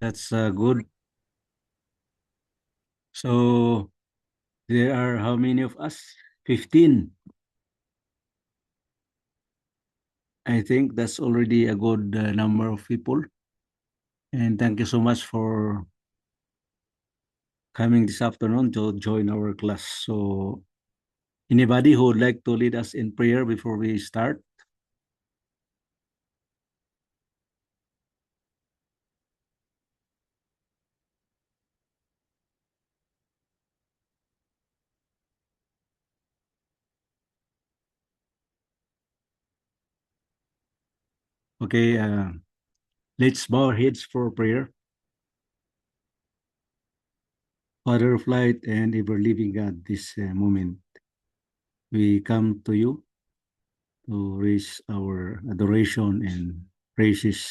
That's good. So there are how many of us? 15. I think that's already a good number of people. And thank you so much for coming this afternoon to join our class. So anybody who would like to lead us in prayer before we start? Okay, let's bow our heads for prayer. Father of light and ever-living God, this moment, we come to you to raise our adoration and praises,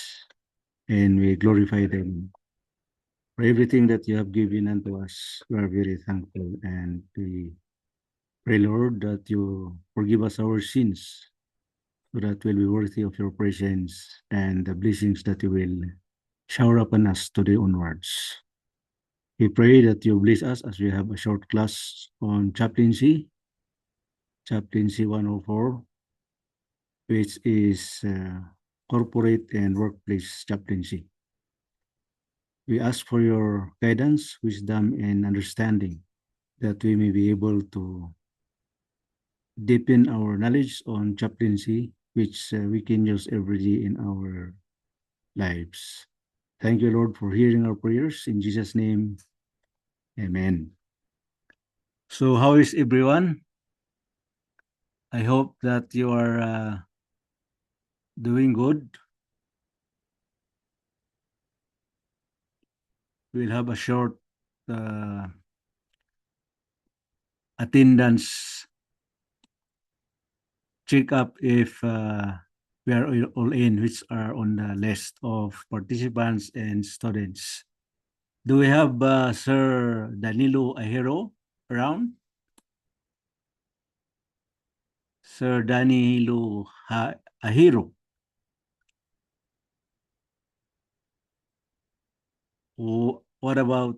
and we glorify them for everything that you have given unto us. We are very thankful, and we pray, Lord, that you forgive us our sins, so that we'll be worthy of your presence and the blessings that you will shower upon us today onwards. We pray that you bless us as we have a short class on chaplaincy 104, which is corporate and workplace chaplaincy. We ask for your guidance, wisdom, and understanding, that we may be able to deepen our knowledge on chaplaincy, which we can use every day in our lives. Thank you, Lord, for hearing our prayers. In Jesus' name, amen. So, how is everyone? I hope that you are doing good. We'll have a short uh, attendance check up if we are all in, which are on the list of participants and students. Do we have Sir Danilo Ahero around? Sir Danilo Ahero. What about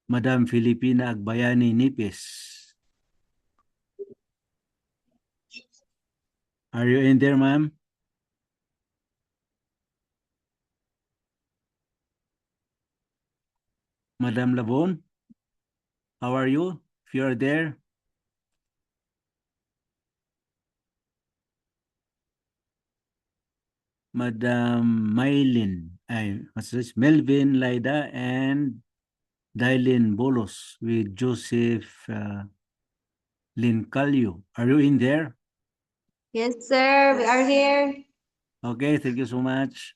Madam Filipina Agbayani Nipes? Are you in there, ma'am? Madam Labon, how are you? If you are there, Madam Maylin, what's this? Melvin Laida and Dylin Bolos with Joseph Lincalio. Are you in there? Yes, sir. We are here. Okay, thank you so much.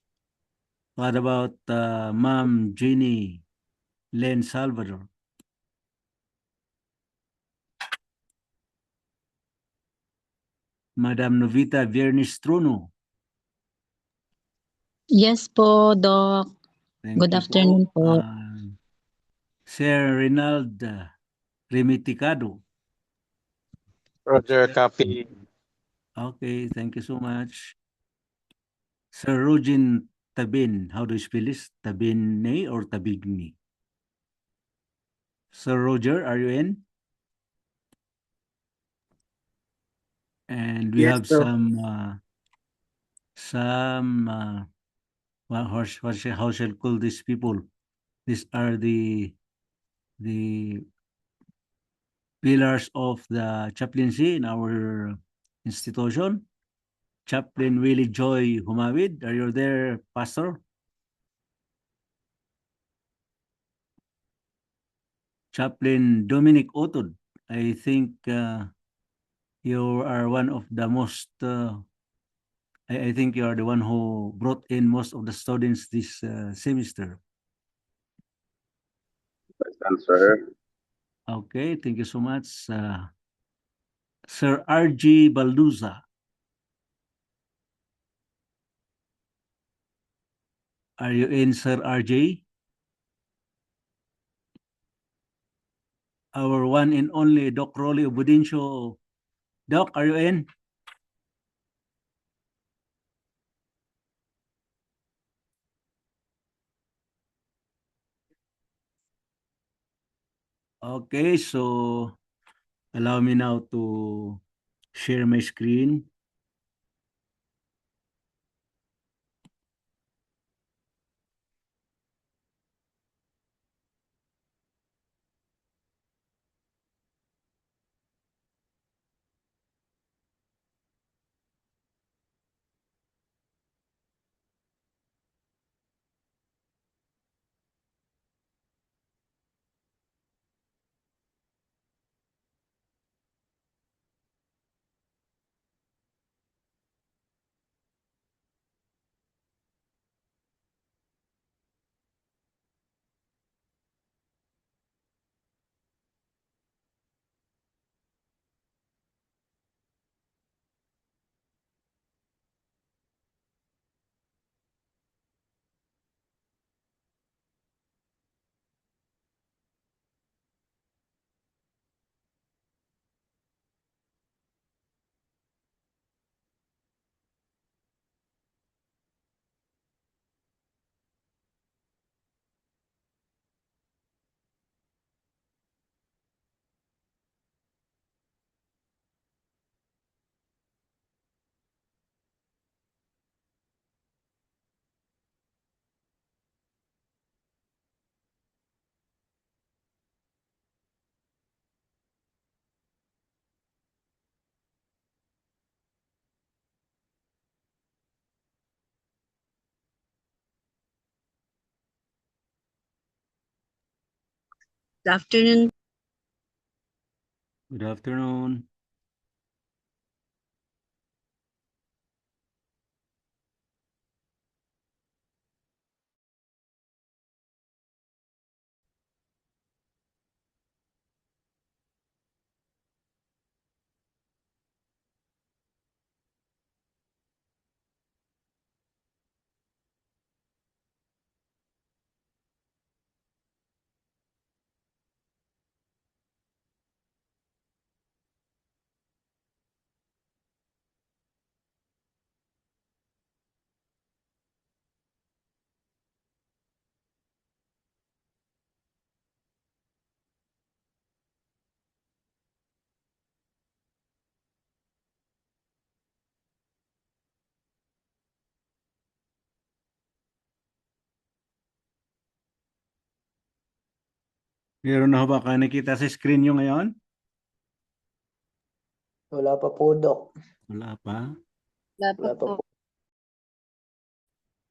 What about Ma'am Jeannie Len Salvador? Madam Novita Viernes Truno. Yes po, Doc. Thank Good you afternoon po. Sir Renald Remiticado. Roger, copy. Okay, thank you so much. Sir Rogin Tabin, how do you spell this? Tabine or Tabigni? Sir Roger, are you in? And we Yes, have sir. well, how shall call these people? These are the pillars of the chaplaincy in our institution. Chaplain Willie Joy Humawid, are you there, Pastor? Chaplain Dominic Otod, I think you are one of the most, I think you are the one who brought in most of the students this semester. Present, sir. Okay, thank you so much. Sir R.G. Balduza. Are you in, Sir R.J.? Our one and only Doc Rolly Obudinsyo. Doc, are you in? Okay, so allow me now to share my screen. Good afternoon. Good afternoon. Meron na ho ba kayo nakita sa screen nyo ngayon? Wala pa po, Dok. Wala pa? Wala Wala pa po.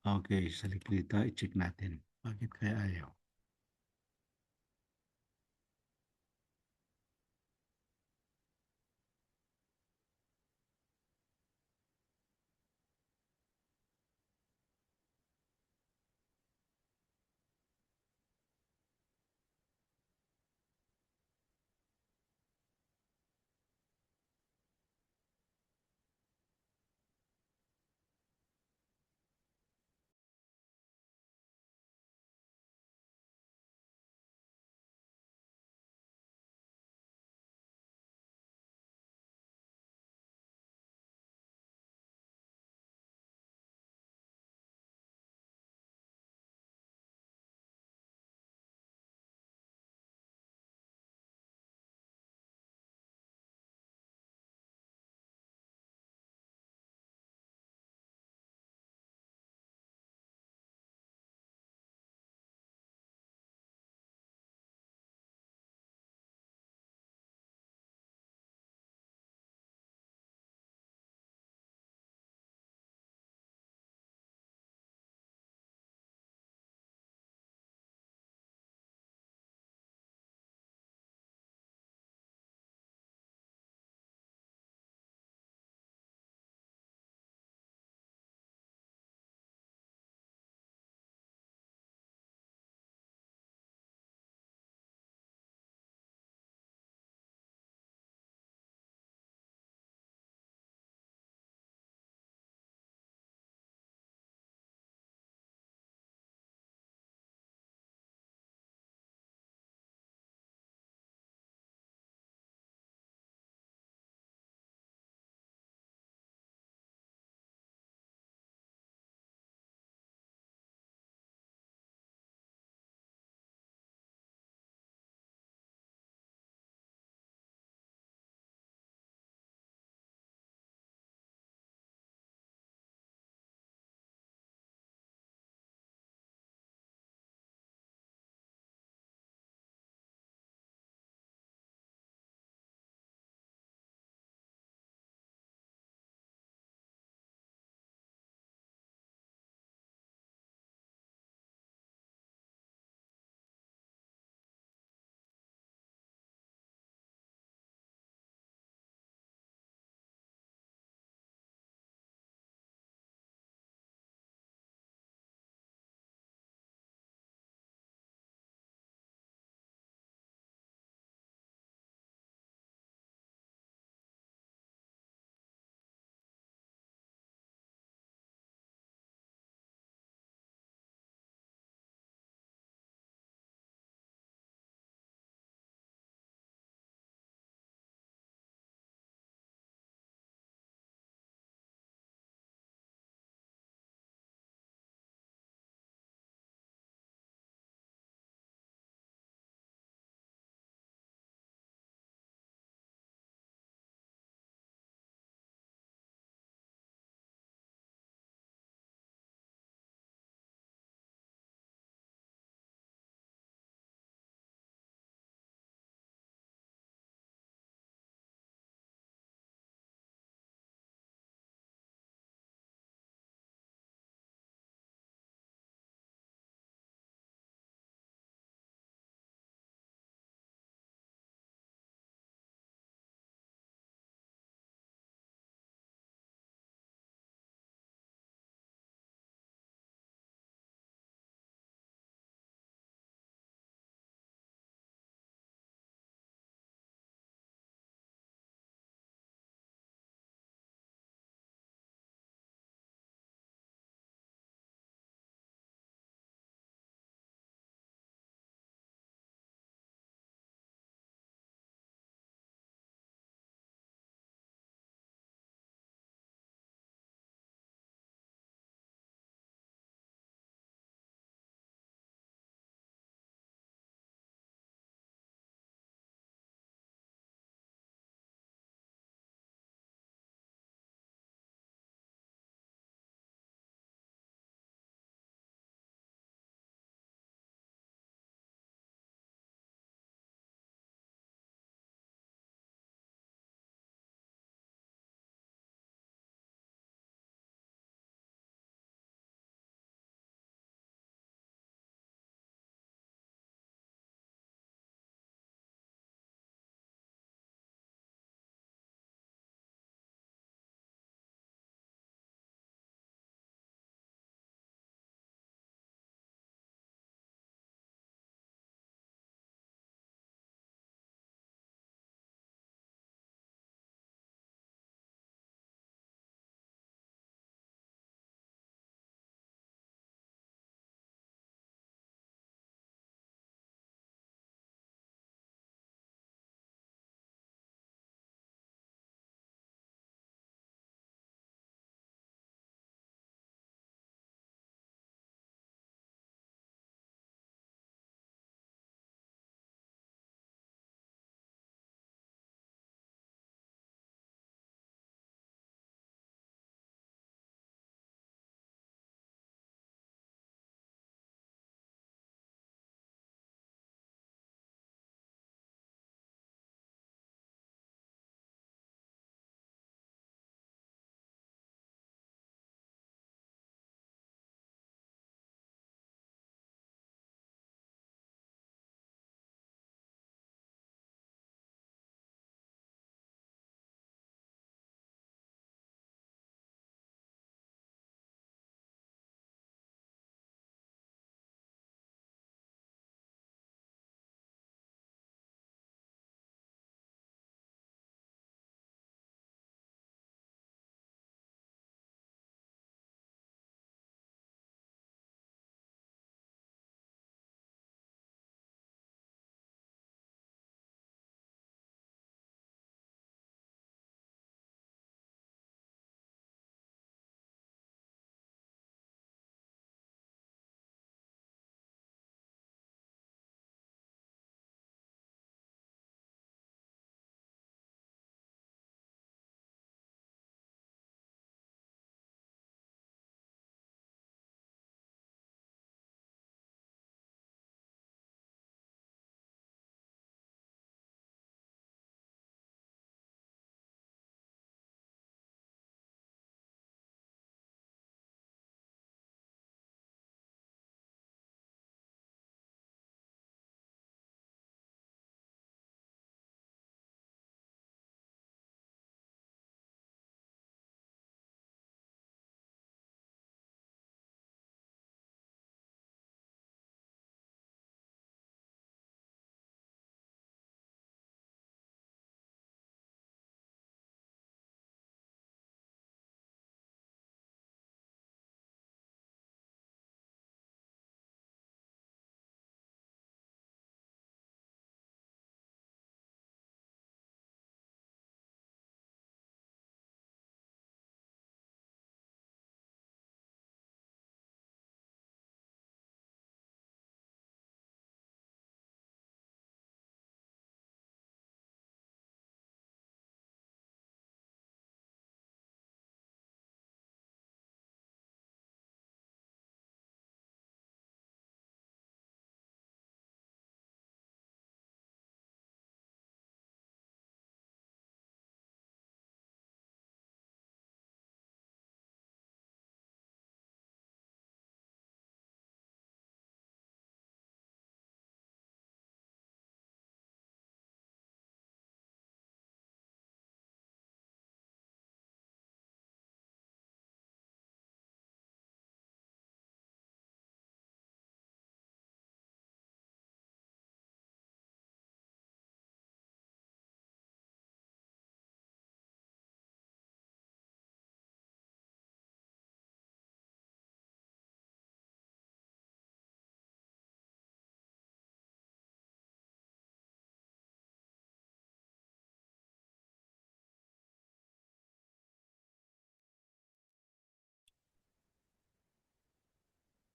Okay, sa likrita, i-check natin. Bakit kaya ayaw?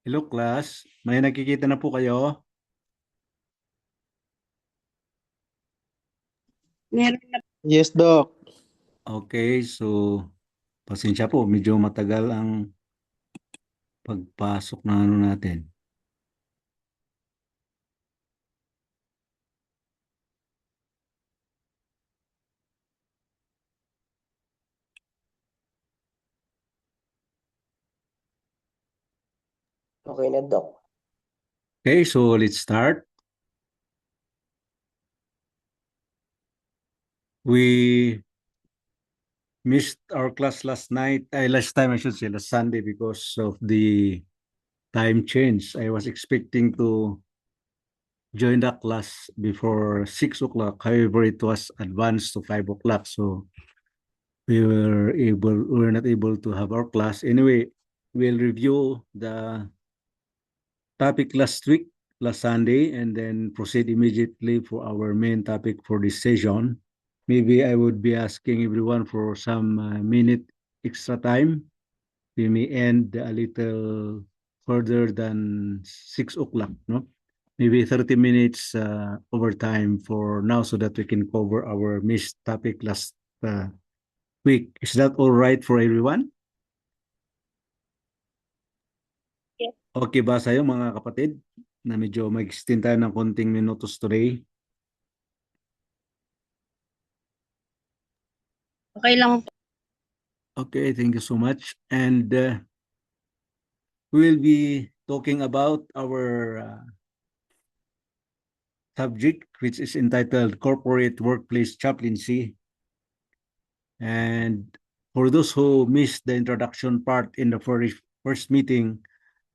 Hello class, may nakikita na po kayo? Meron na. Yes, Doc. Okay, so pasensya po, medyo matagal ang pagpasok ng ano natin. Okay na, Doc. Okay, so let's start. We missed our class last time I should say, last Sunday because of the time change. I was expecting to join the class before 6 o'clock. However, it was advanced to 5 o'clock. So we were not able to have our class. Anyway, we'll review the topic last Sunday, and then proceed immediately for our main topic for this session. Maybe I would be asking everyone for some minute extra time. We may end a little further than 6 o'clock, no? Maybe 30 minutes overtime for now so that we can cover our missed topic last week. Is that all right for everyone? Yes. Okay ba sa'yo mga kapatid na medyo mag-extend tayo ng konting minutos today? Okay lang po. Okay, thank you so much. And we'll be talking about our subject, which is entitled Corporate Workplace Chaplaincy. And for those who missed the introduction part in the first meeting,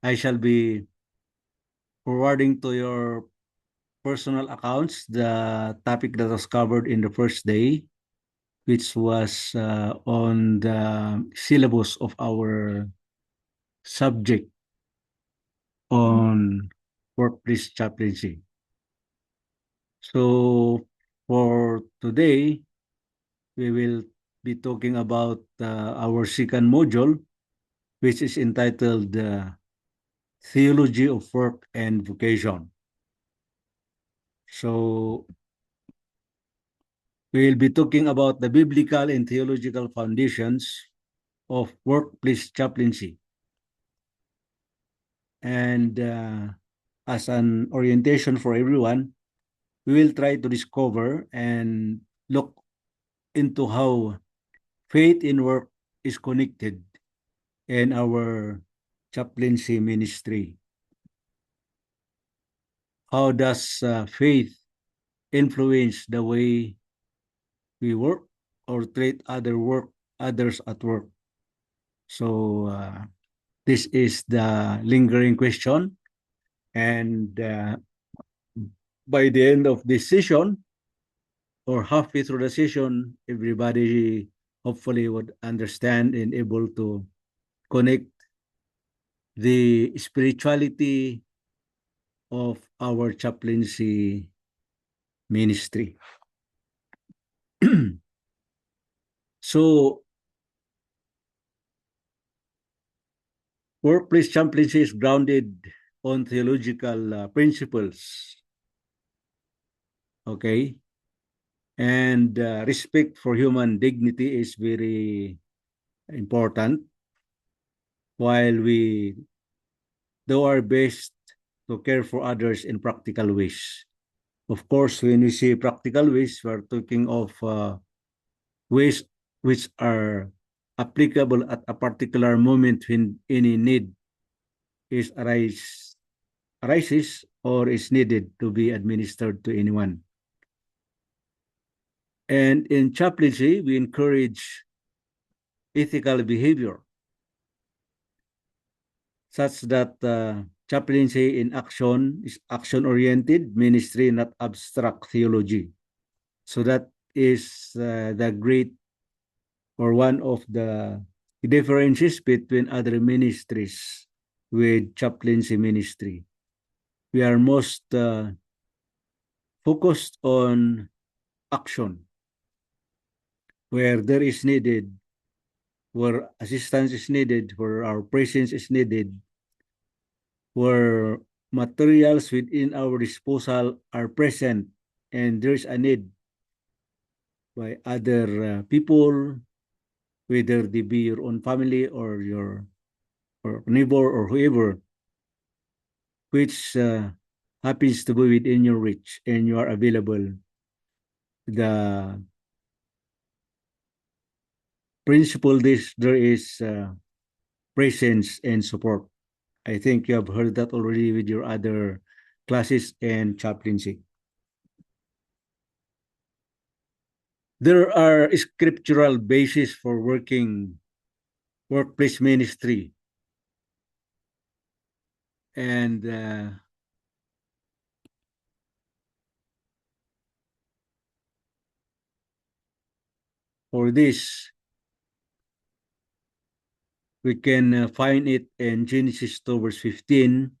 I shall be forwarding to your personal accounts the topic that was covered in the first day, which was on the syllabus of our subject on workplace chaplaincy. So for today, we will be talking about our second module, which is entitled Theology of Work and Vocation. So we will be talking about the biblical and theological foundations of workplace chaplaincy. And as an orientation for everyone, we will try to discover and look into how faith in work is connected in our chaplaincy ministry. How does faith influence the way we work or treat others at work? So this is the lingering question, and by the end of this session or halfway through the session, everybody hopefully would understand and able to connect the spirituality of our chaplaincy ministry. So workplace chaplaincy is grounded on theological principles. Okay. And respect for human dignity is very important while we do our best to care for others in practical ways. Of course, when we say practical ways, we're talking of ways which are applicable at a particular moment when any need arises or is needed to be administered to anyone. And in chaplaincy, we encourage ethical behavior such that chaplaincy in action is action-oriented ministry, not abstract theology. So that is the great or one of the differences between other ministries with chaplaincy ministry. We are most focused on action where there is needed, where assistance is needed, where our presence is needed. where materials within our disposal are present and there's a need by other people, whether they be your own family or your or neighbor or whoever, which happens to be within your reach and you are available. The principle there is presence and support. I think you have heard that already with your other classes and chaplaincy. There are scriptural basis for workplace ministry. And for this, we can find it in Genesis 2 verse 15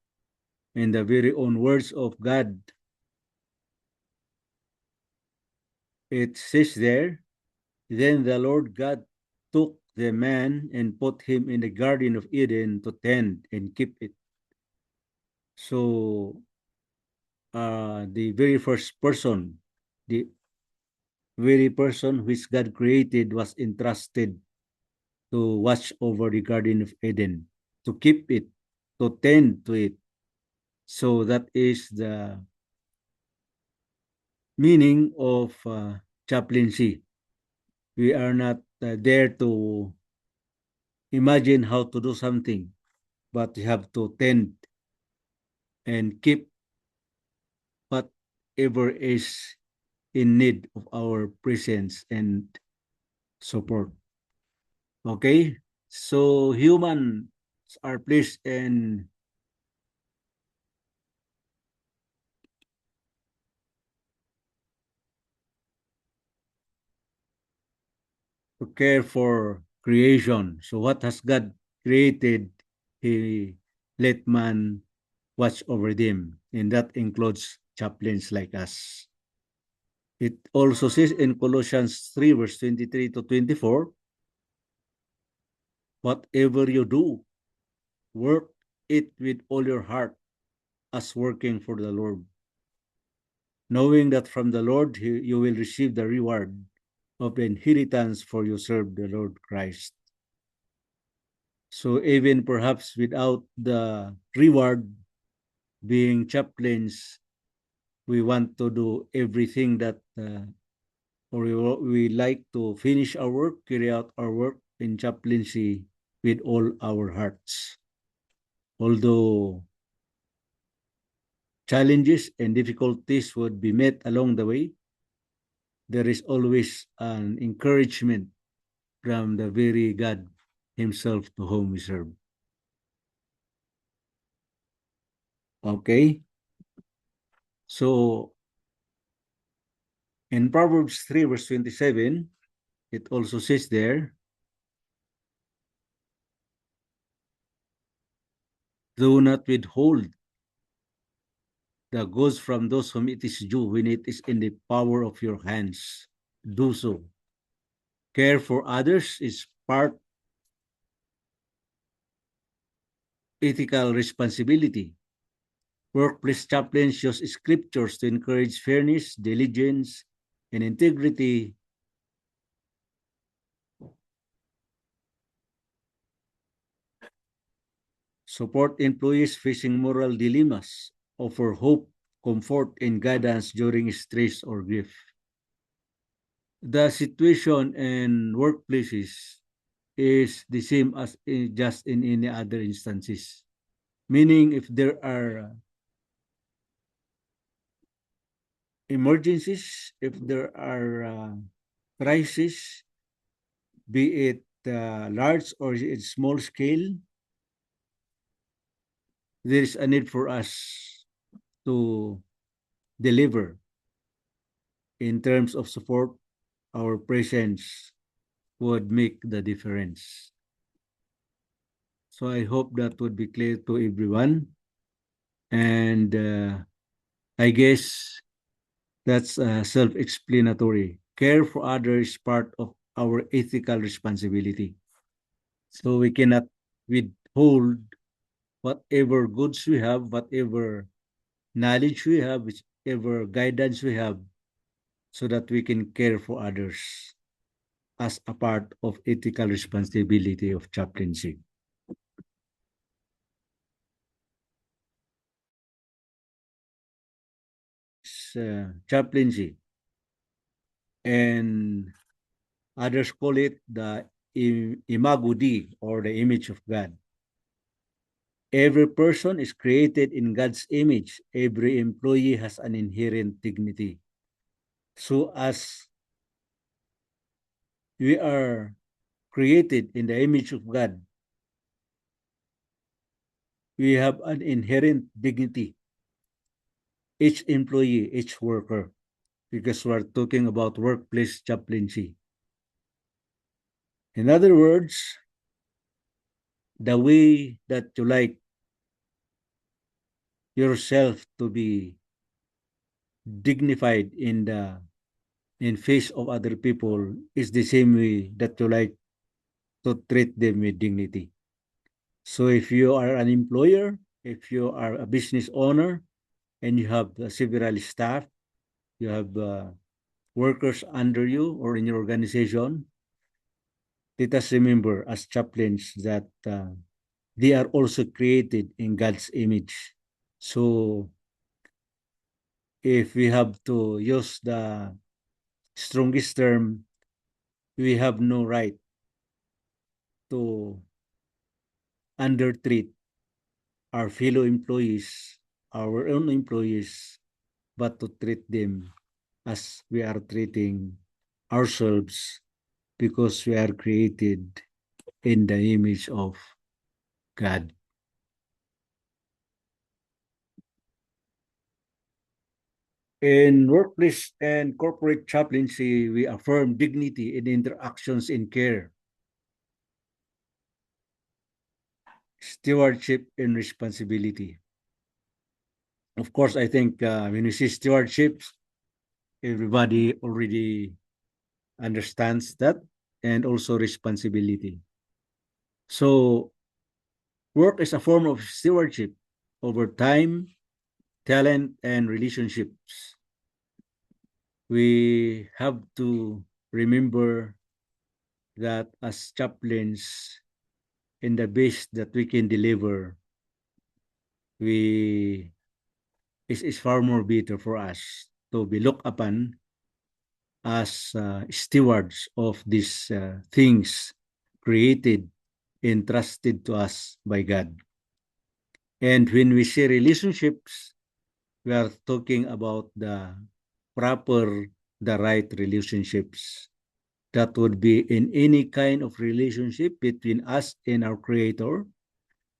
in the very own words of God. It says there, then the Lord God took the man and put him in the Garden of Eden to tend and keep it. So the very first person, the very person which God created was entrusted to watch over the Garden of Eden, to keep it, to tend to it. So that is the meaning of chaplaincy. We are not there to imagine how to do something, but we have to tend and keep whatever is in need of our presence and support. Okay? So humans are placed in to care for creation. So what has God created? He let man watch over them, and that includes chaplains like us. It also says in Colossians 3 verse 23 to 24, whatever you do, work it with all your heart as working for the Lord, knowing that from the Lord you will receive the reward of the inheritance, for you serve the Lord Christ. So even perhaps without the reward, being chaplains, we want to do everything that or we like to finish our work, carry out our work in chaplaincy with all our hearts. Although challenges and difficulties would be met along the way, there is always an encouragement from the very God himself to whom we serve. Okay? So, in Proverbs 3 verse 27, it also says there, do not withhold the goods from those whom it is due when it is in the power of your hands. Do so. Care for others is part ethical responsibility. Workplace chaplains use scriptures to encourage fairness, diligence, and integrity. Support employees facing moral dilemmas, offer hope, comfort, and guidance during stress or grief. The situation in workplaces is the same as just in any other instances. Meaning if there are emergencies, if there are crises, be it large or small scale, there is a need for us to deliver in terms of support. Our presence would make the difference. So I hope that would be clear to everyone. And I guess that's self-explanatory. Care for others is part of our ethical responsibility. So we cannot withhold whatever goods we have, whatever knowledge we have, whichever guidance we have, so that we can care for others as a part of ethical responsibility of chaplaincy. Chaplaincy, and others call it the Imago Dei, or the image of God. Every person is created in God's image. Every employee has an inherent dignity. So as we are created in the image of God, we have an inherent dignity. Each employee, each worker, because we're talking about workplace chaplaincy. In other words, the way that you like yourself to be dignified in face of other people is the same way that you like to treat them with dignity. So if you are an employer, if you are a business owner, and you have several staff, you have workers under you or in your organization, let us remember as chaplains that they are also created in God's image. So if we have to use the strongest term, we have no right to undertreat our fellow employees, our own employees, but to treat them as we are treating ourselves, because we are created in the image of God. In workplace and corporate chaplaincy, we affirm dignity in interactions in care, stewardship, and responsibility. Of course, I think when we see stewardship, everybody already understands that, and also responsibility. So work is a form of stewardship over time, talent, and relationships. We have to remember that as chaplains, in the best that we can deliver, is far more better for us to be looked upon as stewards of these things created, entrusted to us by God. And when we say relationships, we are talking about the right relationships. That would be in any kind of relationship between us and our Creator,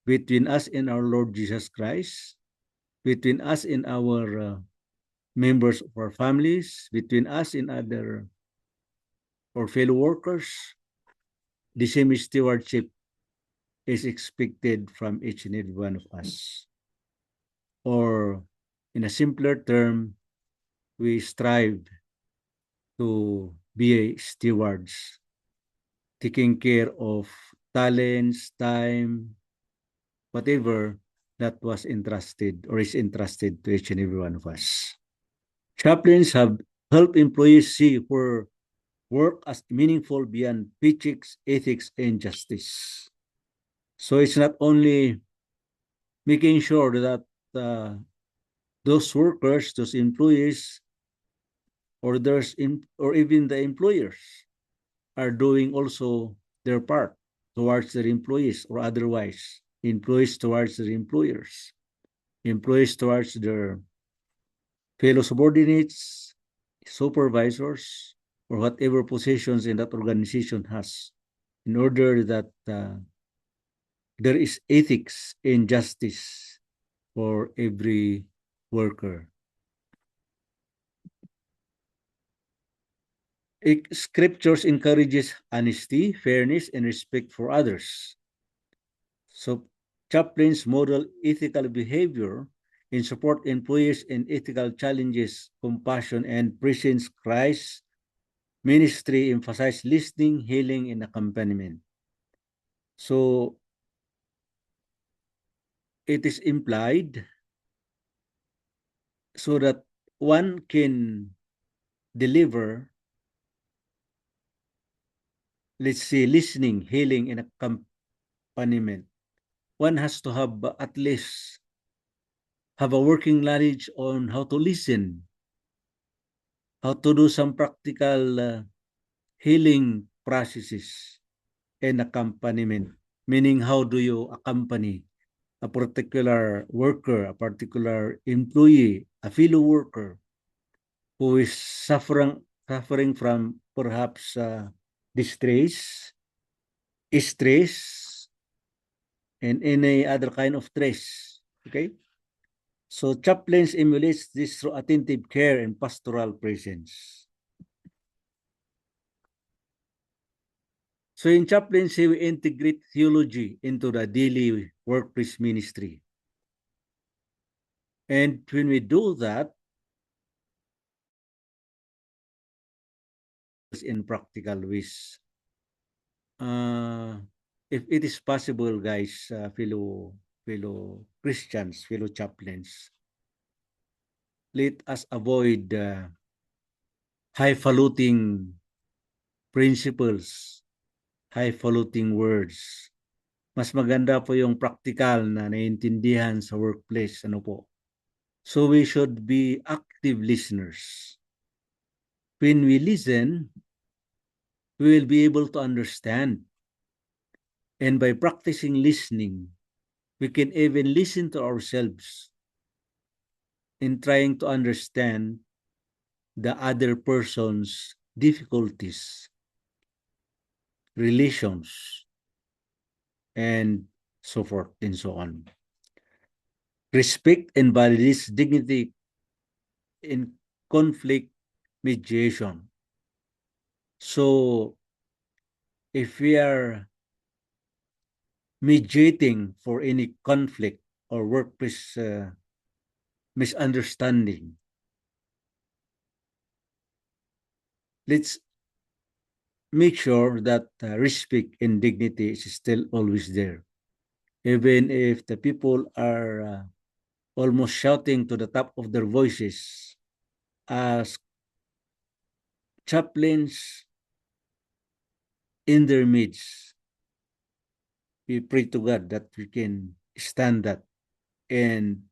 between us and our Lord Jesus Christ, between us and our members of our families, between us and other or fellow workers. The same stewardship is expected from each and every one of us. Or in a simpler term, we strive to be stewards, taking care of talents, time, whatever that was entrusted or is entrusted to each and every one of us. Chaplains have helped employees see where work as meaningful beyond paychecks, ethics, and justice. So it's not only making sure that those workers, those employees, or or even the employers are doing also their part towards their employees, or otherwise employees towards their employers, employees towards their fellow subordinates, supervisors, or whatever positions in that organization has, in order that there is ethics and justice for every worker. Scriptures encourages honesty, fairness, and respect for others. So chaplains model ethical behavior and support employees in ethical challenges. Compassion and presence. Christ ministry emphasize listening, healing, and accompaniment. So it is implied so that one can deliver, let's say, listening, healing, and accompaniment. One has to have at least have a working knowledge on how to listen, how to do some practical healing processes and accompaniment, meaning how do you accompany a particular worker, a particular employee, a fellow worker who is suffering from perhaps distress, stress, and any other kind of stress. Okay? So chaplains emulates this through attentive care and pastoral presence. So in chaplaincy, we integrate theology into the daily workplace ministry. And when we do that, in practical ways, if it is possible, guys, fellow Christians, fellow chaplains, let us avoid highfalutin principles, highfalutin words. Mas maganda po yung practical na naiintindihan sa workplace. Ano po? So we should be active listeners. When we listen, we will be able to understand. And by practicing listening, we can even listen to ourselves in trying to understand the other person's difficulties, relations, and so forth and so on. Respect and validates dignity in conflict mediation. So, if we are mediating for any conflict or workplace misunderstanding, let's make sure that respect and dignity is still always there. Even if the people are almost shouting to the top of their voices, as chaplains in their midst, we pray to God that we can stand that and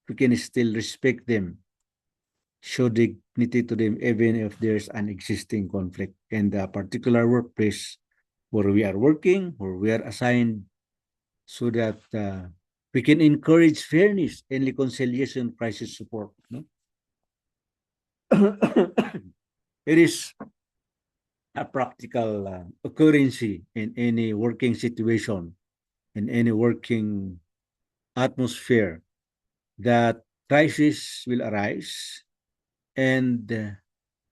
we can still respect them, show dignity to them, even if there's an existing conflict in the particular workplace where we are working, where we are assigned, so that we can encourage fairness and reconciliation crisis support. No? It is a practical occurrence in any working situation, in any working atmosphere, that crisis will arise, and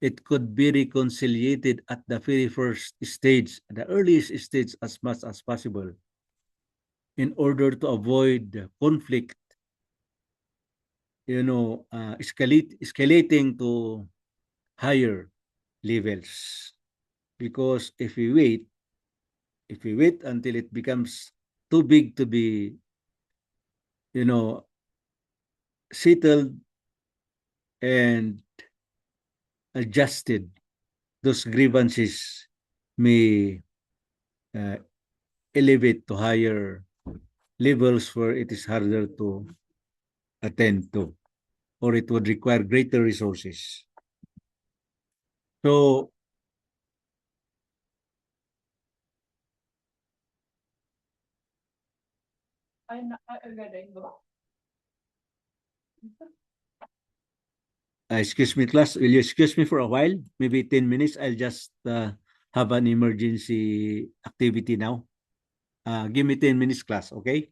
it could be reconciliated at the very first stage, the earliest stage, as much as possible, in order to avoid conflict, escalating to higher levels. Because if we wait until it becomes too big to be, settled and adjusted, those grievances may elevate to higher levels where it is harder to attend to, or it would require greater resources. So, excuse me, class, will you excuse me for a while? Maybe 10 minutes. I'll just have an emergency activity now. Give me 10 minutes, class, okay?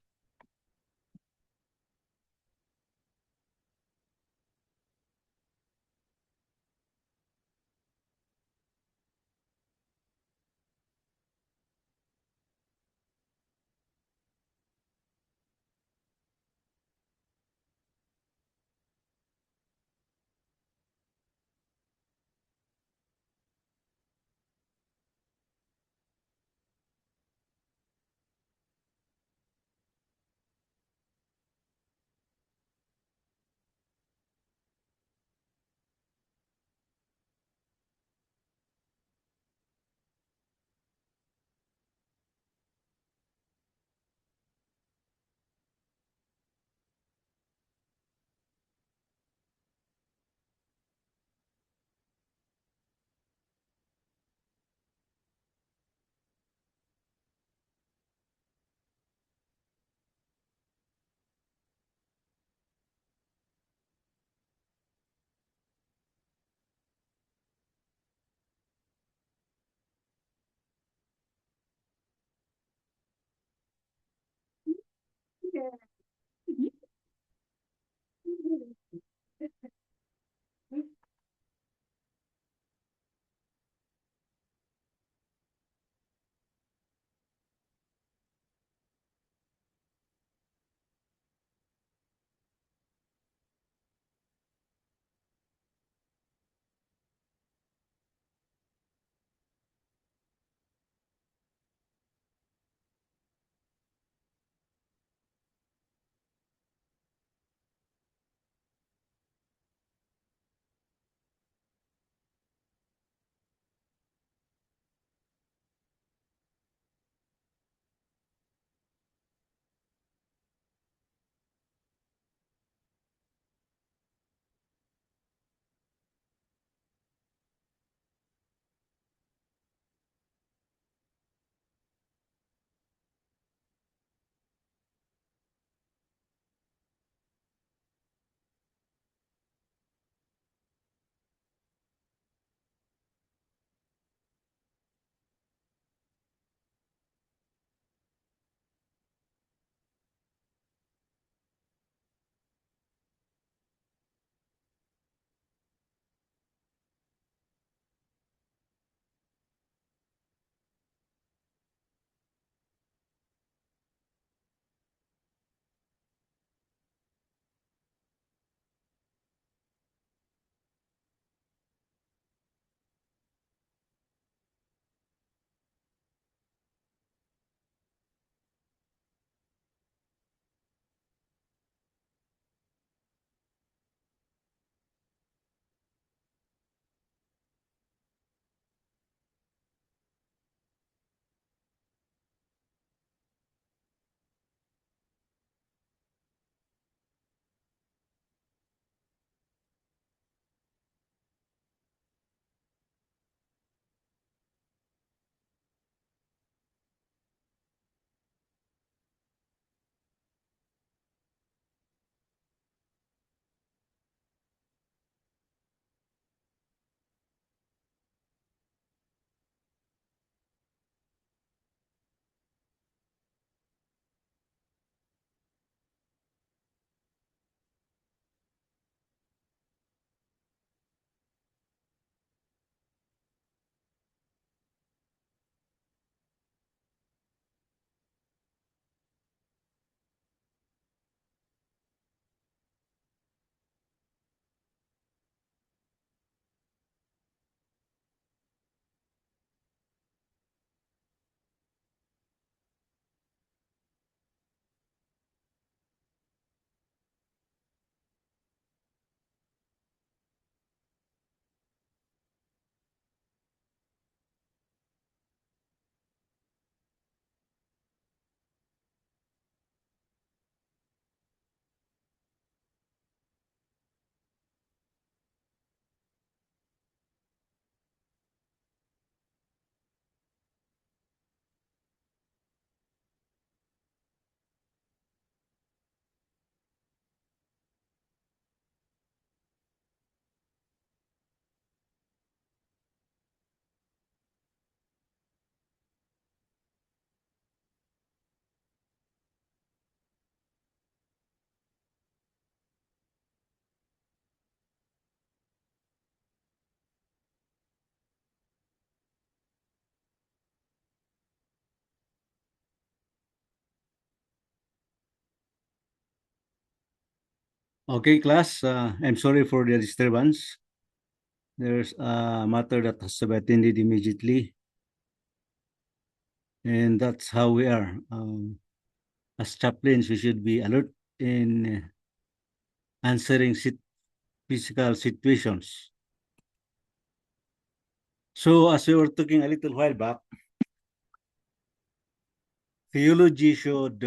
Okay, class, I'm sorry for the disturbance. There's a matter that has to be attended immediately. And that's how we are. As chaplains, we should be alert in answering physical situations. So as we were talking a little while back, theology should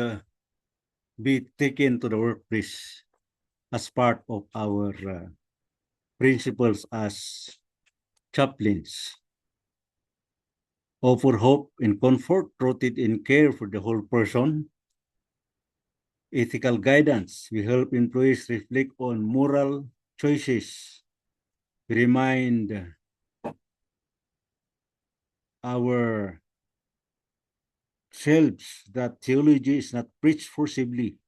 be taken to the workplace as part of our principles as chaplains. Offer hope and comfort rooted in care for the whole person. Ethical guidance. We help employees reflect on moral choices. We remind ourselves that theology is not preached forcibly,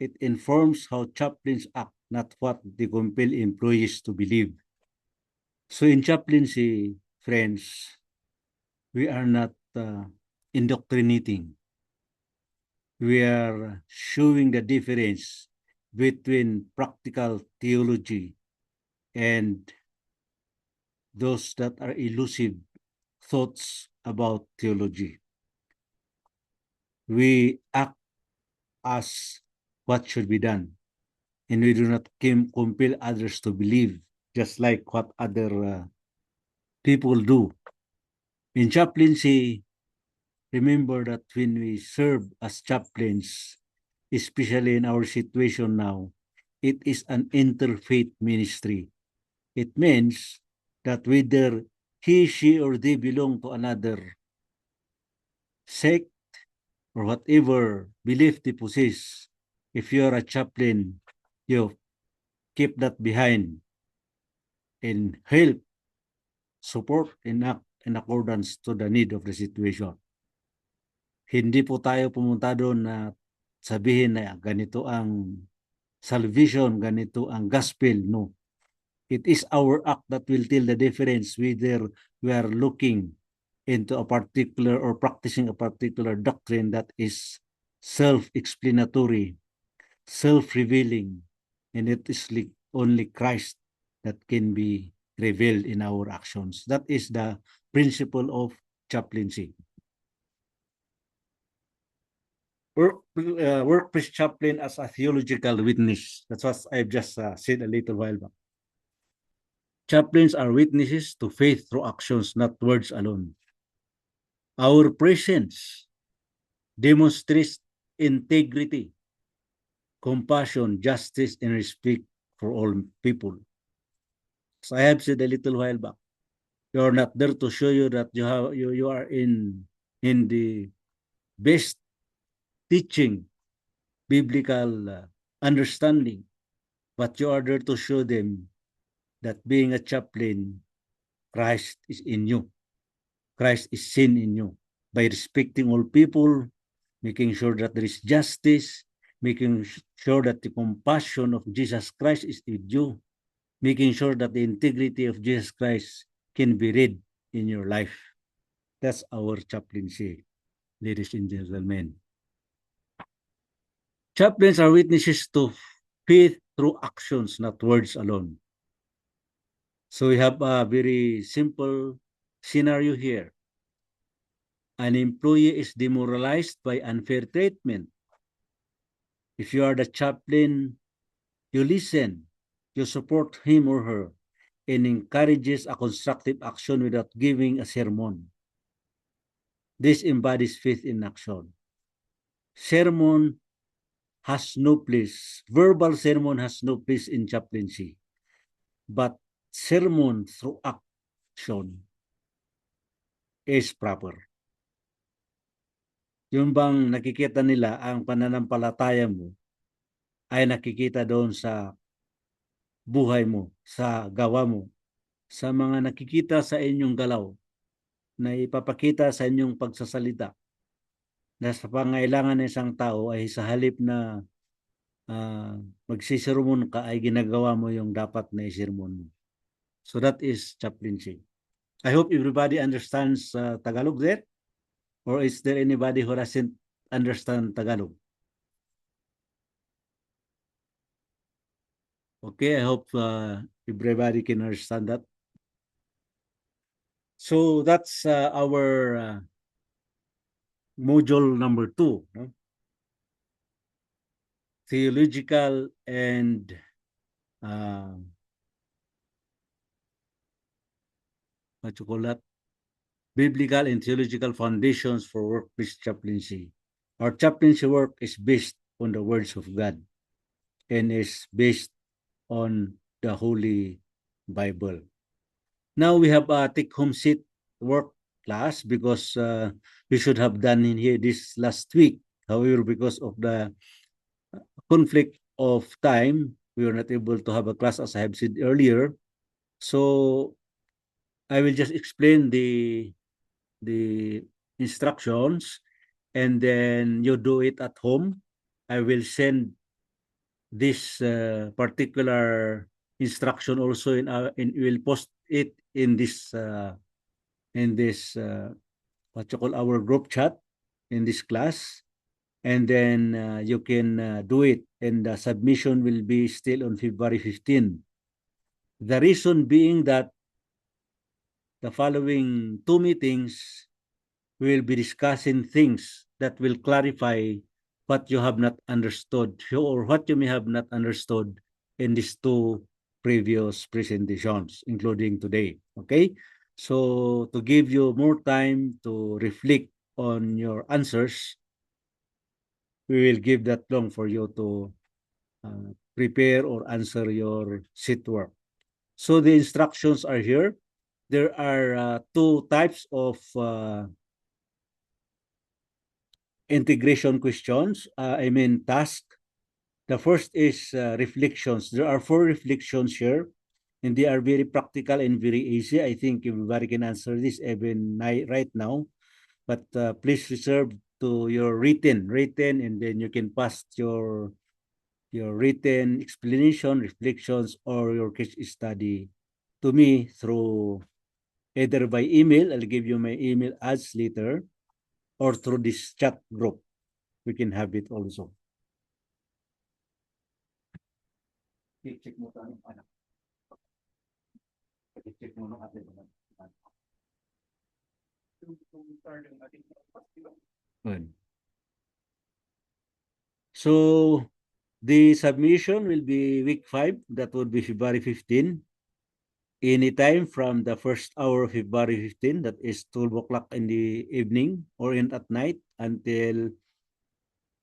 It informs how chaplains act, not what they compel employees to believe. So in chaplaincy, friends, we are not indoctrinating. We are showing the difference between practical theology and those that are elusive thoughts about theology. We act as what should be done, and we do not compel others to believe, just like what other people do. In chaplaincy, remember that when we serve as chaplains, especially in our situation now, it is an interfaith ministry. It means that whether he, she, or they belong to another sect or whatever belief they possess, if you're a chaplain, you keep that behind and help, support, and act in accordance to the need of the situation. Hindi po tayo pumunta doon na sabihin na ganito ang salvation, ganito ang gospel. No. It is our act that will tell the difference whether we are looking into a particular or practicing a particular doctrine that is self-explanatory, self-revealing, and it is only Christ that can be revealed in our actions. That is the principle of chaplaincy. Workplace chaplain as a theological witness. That's what I've just said a little while back. Chaplains are witnesses to faith through actions, not words alone. Our presence demonstrates integrity, compassion, justice, and respect for all people. As I have said a little while back, you are not there to show you that you are in the best teaching, biblical understanding, but you are there to show them that being a chaplain, Christ is in you. Christ is seen in you by respecting all people, making sure that there is justice, making sure that the compassion of Jesus Christ is with you, making sure that the integrity of Jesus Christ can be read in your life. That's our chaplaincy, ladies and gentlemen. Chaplains are witnesses to faith through actions, not words alone. So we have a very simple scenario here. An employee is demoralized by unfair treatment. If you are the chaplain, you listen, you support him or her, and encourages a constructive action without giving a sermon. This embodies faith in action. Sermon has no place. Verbal sermon has no place in chaplaincy. But sermon through action is proper. Yung bang nakikita nila ang pananampalataya mo ay nakikita doon sa buhay mo, sa gawa mo, sa mga nakikita sa inyong galaw na ipapakita sa inyong pagsasalita na sa pangailangan ng isang tao ay sa halip na magsisirmon ka ay ginagawa mo yung dapat na isirmon mo. So that is chaplaincy. I hope everybody understands Tagalog there. Or is there anybody who doesn't understand Tagalog? Okay, I hope everybody can understand that. So that's our module number 2. No? Theological and what you call that? Biblical and theological foundations for workplace chaplaincy. Our chaplaincy work is based on the words of God and is based on the Holy Bible. Now we have a take-home seat work class because we should have done in here this last week. However, because of the conflict of time, we were not able to have a class as I have said earlier. So I will just explain the instructions and then you do it at home. I will send this particular instruction also we'll post it in this what you call our group chat in this class, and then you can do it, and the submission will be still on February 15. The reason being that the following two meetings we will be discussing things that will clarify what you have not understood or what you may have not understood in these two previous presentations, including today. Okay? So to give you more time to reflect on your answers, we will give that long for you to prepare or answer your sheet work. So the instructions are here. There are two types of integration questions, task. The first is reflections. There are 4 reflections here, and they are very practical and very easy. I think everybody can answer this even right now, but please reserve to your written, and then you can pass your written explanation, reflections, or your case study to me through either by email. I'll give you my email ads later, or through this chat group. We can have it also. I-check mo tayo, anak. I-check mo nung ating mga. Good. So, the submission will be week 5. That would be February 15. Anytime from the first hour of February 15, that is 12 o'clock in the evening or at night, until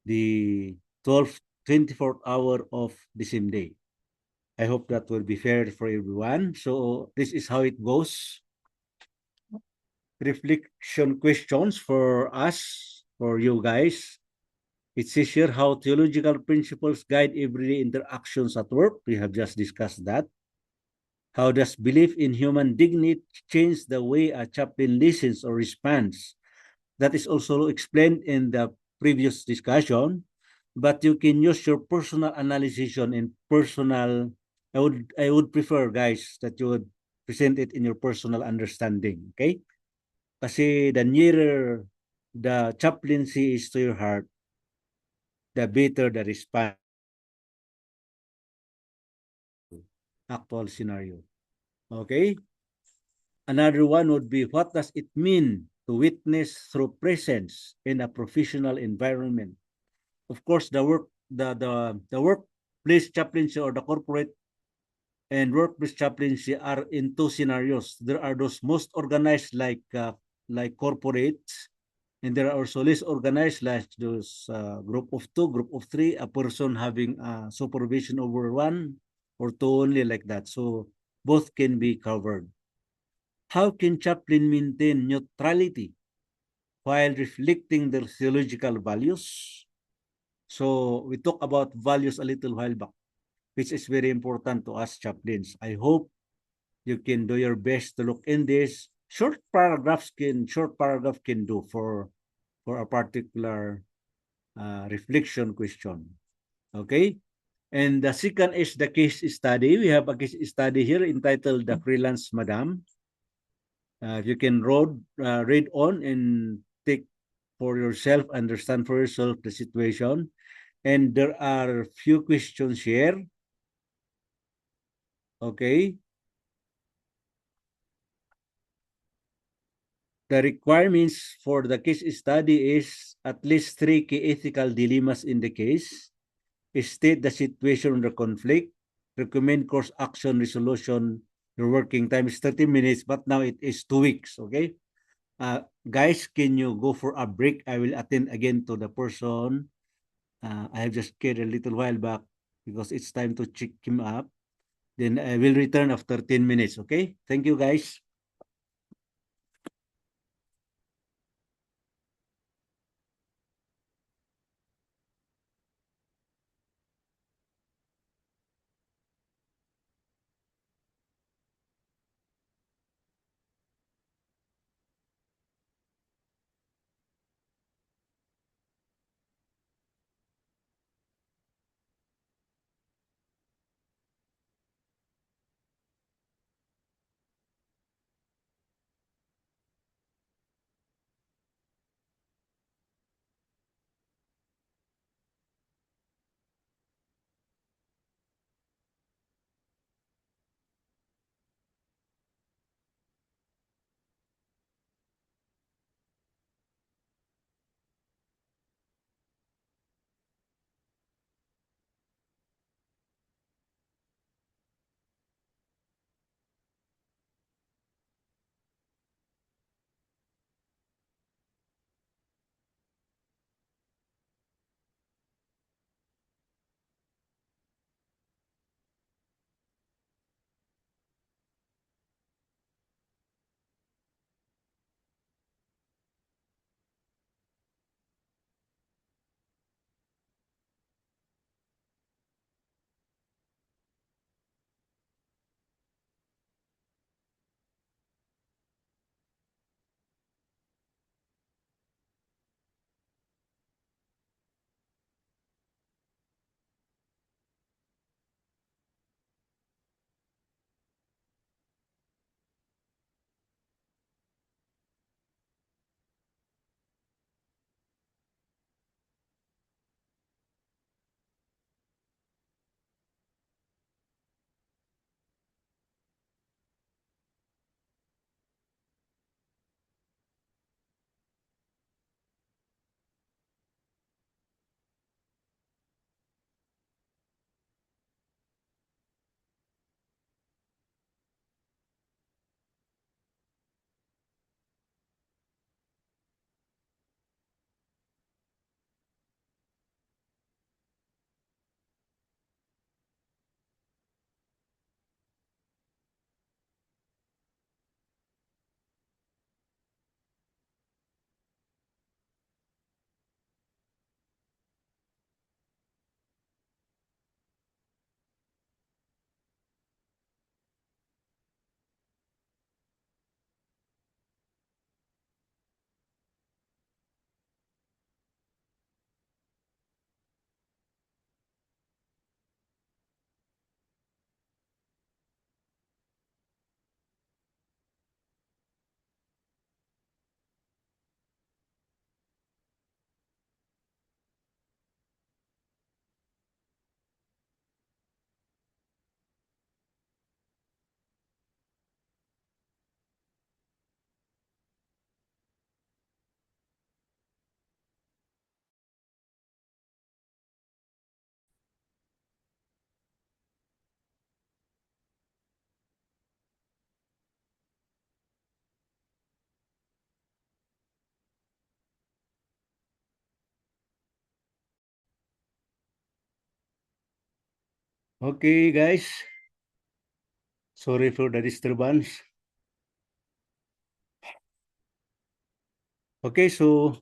the 24th hour of the same day. I hope that will be fair for everyone. So this is how it goes. Reflection questions for us, for you guys. It says here how theological principles guide everyday interactions at work. We have just discussed that. How does belief in human dignity change the way a chaplain listens or responds? That is also explained in the previous discussion, but you can use your personal analysis and personal. I would prefer, guys, that you would present it in your personal understanding. Okay? Kasi the nearer the chaplaincy is to your heart, the better the response. Actual scenario. Okay? Another one would be, what does it mean to witness through presence in a professional environment? Of course, the workplace chaplaincy or the corporate and workplace chaplaincy are in two scenarios. There are those most organized like corporates, and there are also less organized like those group of 2, group of 3, a person having supervision over 1 or 2 only, like that. So both can be covered. How can chaplain maintain neutrality while reflecting their theological values? So we talked about values a little while back, which is very important to us chaplains. I hope you can do your best to look in this. Short paragraph can do for a particular reflection question. Okay? And the second is the case study. We have a case study here entitled The Freelance Madam. You can read on and take for yourself, understand for yourself the situation. And there are few questions here. Okay. The requirements for the case study is at least 3 key ethical dilemmas in the case. State the situation under conflict. Recommend course action resolution. Your working time is 30 minutes, but now it is 2 weeks. Okay. Guys, can you go for a break? I will attend again to the person. I have just cared a little while back because it's time to check him up. Then I will return after 10 minutes. Okay. Thank you, guys. Okay, guys. Sorry for the disturbance. Okay, so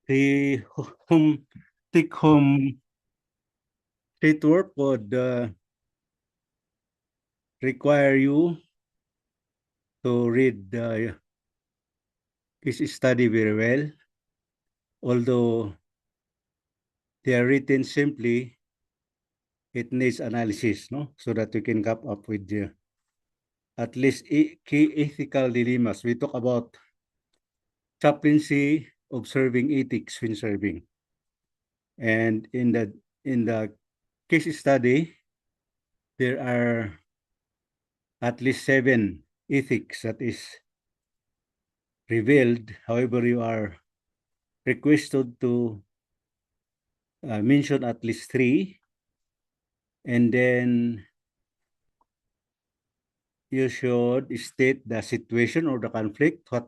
the home take home state work would require you to read the case study very well. Although they are written simply, it needs analysis, no? So that you can come up with at least key ethical dilemmas. We talk about chaplaincy, observing ethics when serving. And in the case study, there are at least 7 ethics that is revealed. However, you are requested to mention at least 3, and then you should state the situation or the conflict, what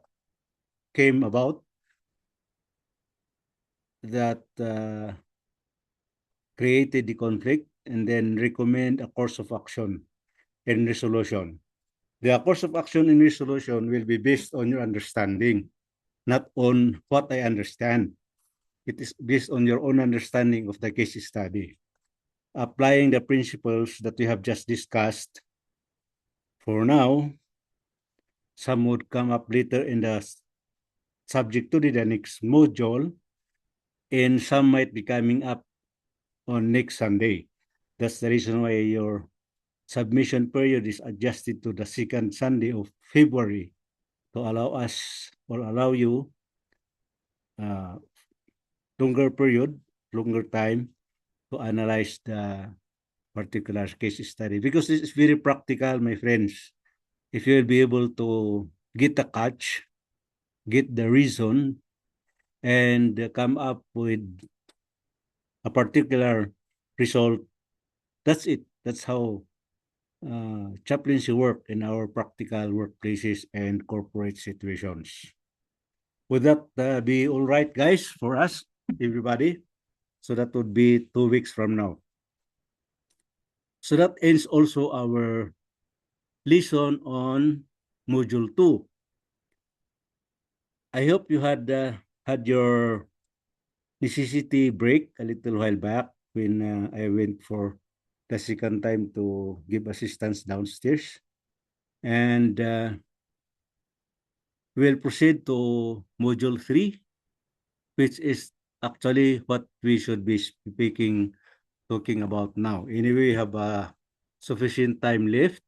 came about that created the conflict, and then recommend a course of action and resolution. The course of action and resolution will be based on your understanding, not on what I understand. It is based on your own understanding of the case study. Applying the principles that we have just discussed, for now, some would come up later in the subject to the next module, and some might be coming up on next Sunday. That's the reason why your submission period is adjusted to the second Sunday of February to allow us or allow you longer period, longer time to analyze the particular case study, because this is very practical, my friends. If you'll be able to get the catch, get the reason, and come up with a particular result, that's it. That's how chaplaincy work in our practical workplaces and corporate situations. Would that be all right, guys, for us, everybody? So that would be 2 weeks from now. So that ends also our lesson on Module 2. I hope you had your necessity break a little while back when I went for the second time to give assistance downstairs. And we'll proceed to Module 3, which is actually what we should be talking about now. Anyway, we have sufficient time left.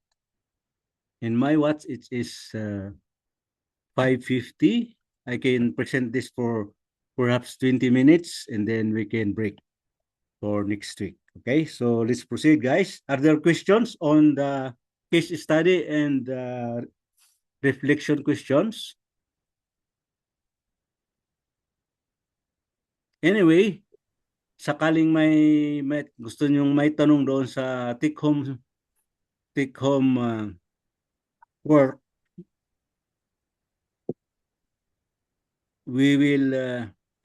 In my watch, it is 5:50. I can present this for perhaps 20 minutes, and then we can break for next week. Okay, so let's proceed, guys. Are there questions on the case study and reflection questions? Anyway, sakaling may gusto nyong may tanong doon sa take home work,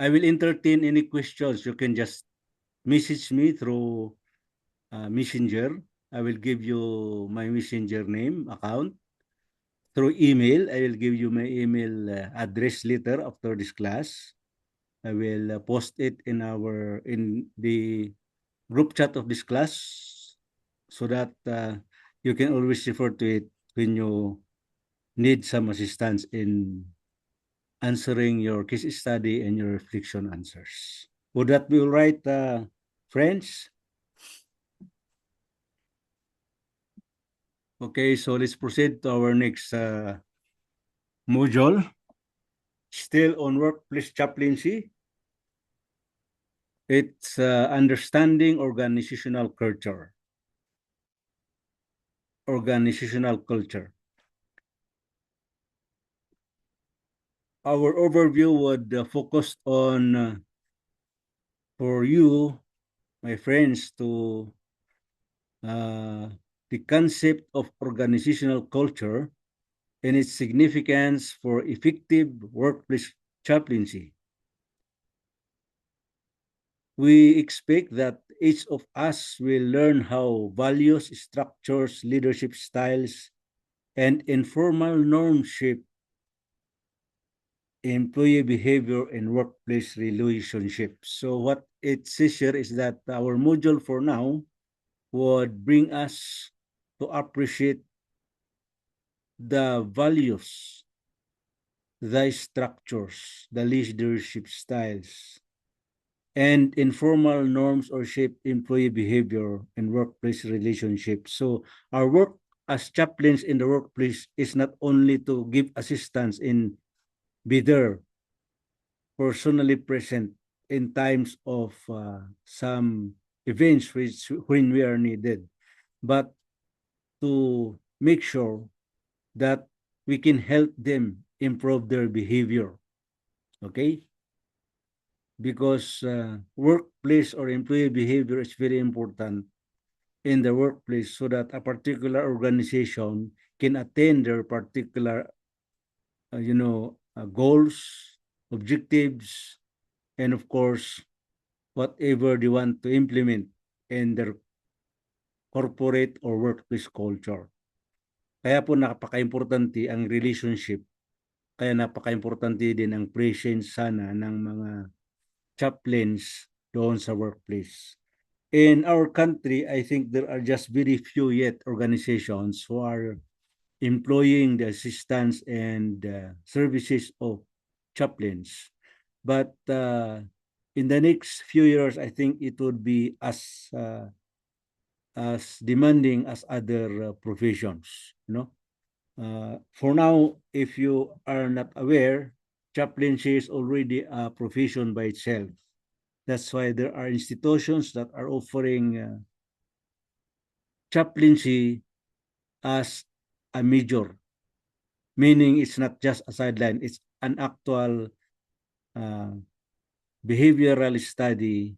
I will entertain any questions. You can just message me through Messenger. I will give you my Messenger name account. Through email, I will give you my email address later after this class. I will post it in the group chat of this class, so that you can always refer to it when you need some assistance in answering your case study and your reflection answers. Would that be all right, friends? Okay, so let's proceed to our next module. Still on workplace chaplaincy. It's understanding organizational culture. Organizational culture. Our overview would focus on, for you, my friends, to the concept of organizational culture and its significance for effective workplace chaplaincy. we expect that each of us will learn how values, structures, leadership styles, and informal norms shape employee behavior and workplace relationships. So what it says here is that our module for now would bring us to appreciate the values, the structures, the leadership styles, and informal norms or shape employee behavior and workplace relationships. So our work as chaplains in the workplace is not only to give assistance in be there personally present in times of some events which when we are needed, but to make sure that we can help them improve their behavior. Okay? Because workplace or employee behavior is very important in the workplace so that a particular organization can attain their particular, goals, objectives, and of course, whatever they want to implement in their corporate or workplace culture. Kaya po napaka-importante ang relationship, kaya napaka-importante din ang presence sana ng mga chaplains doon sa workplace. In our country, I think there are just very few yet organizations who are employing the assistance and services of chaplains. But in the next few years, I think it would be as demanding as other professions. For now, if you are not aware, chaplaincy is already a profession by itself. That's why there are institutions that are offering chaplaincy as a major, meaning it's not just a sideline, it's an actual behavioral study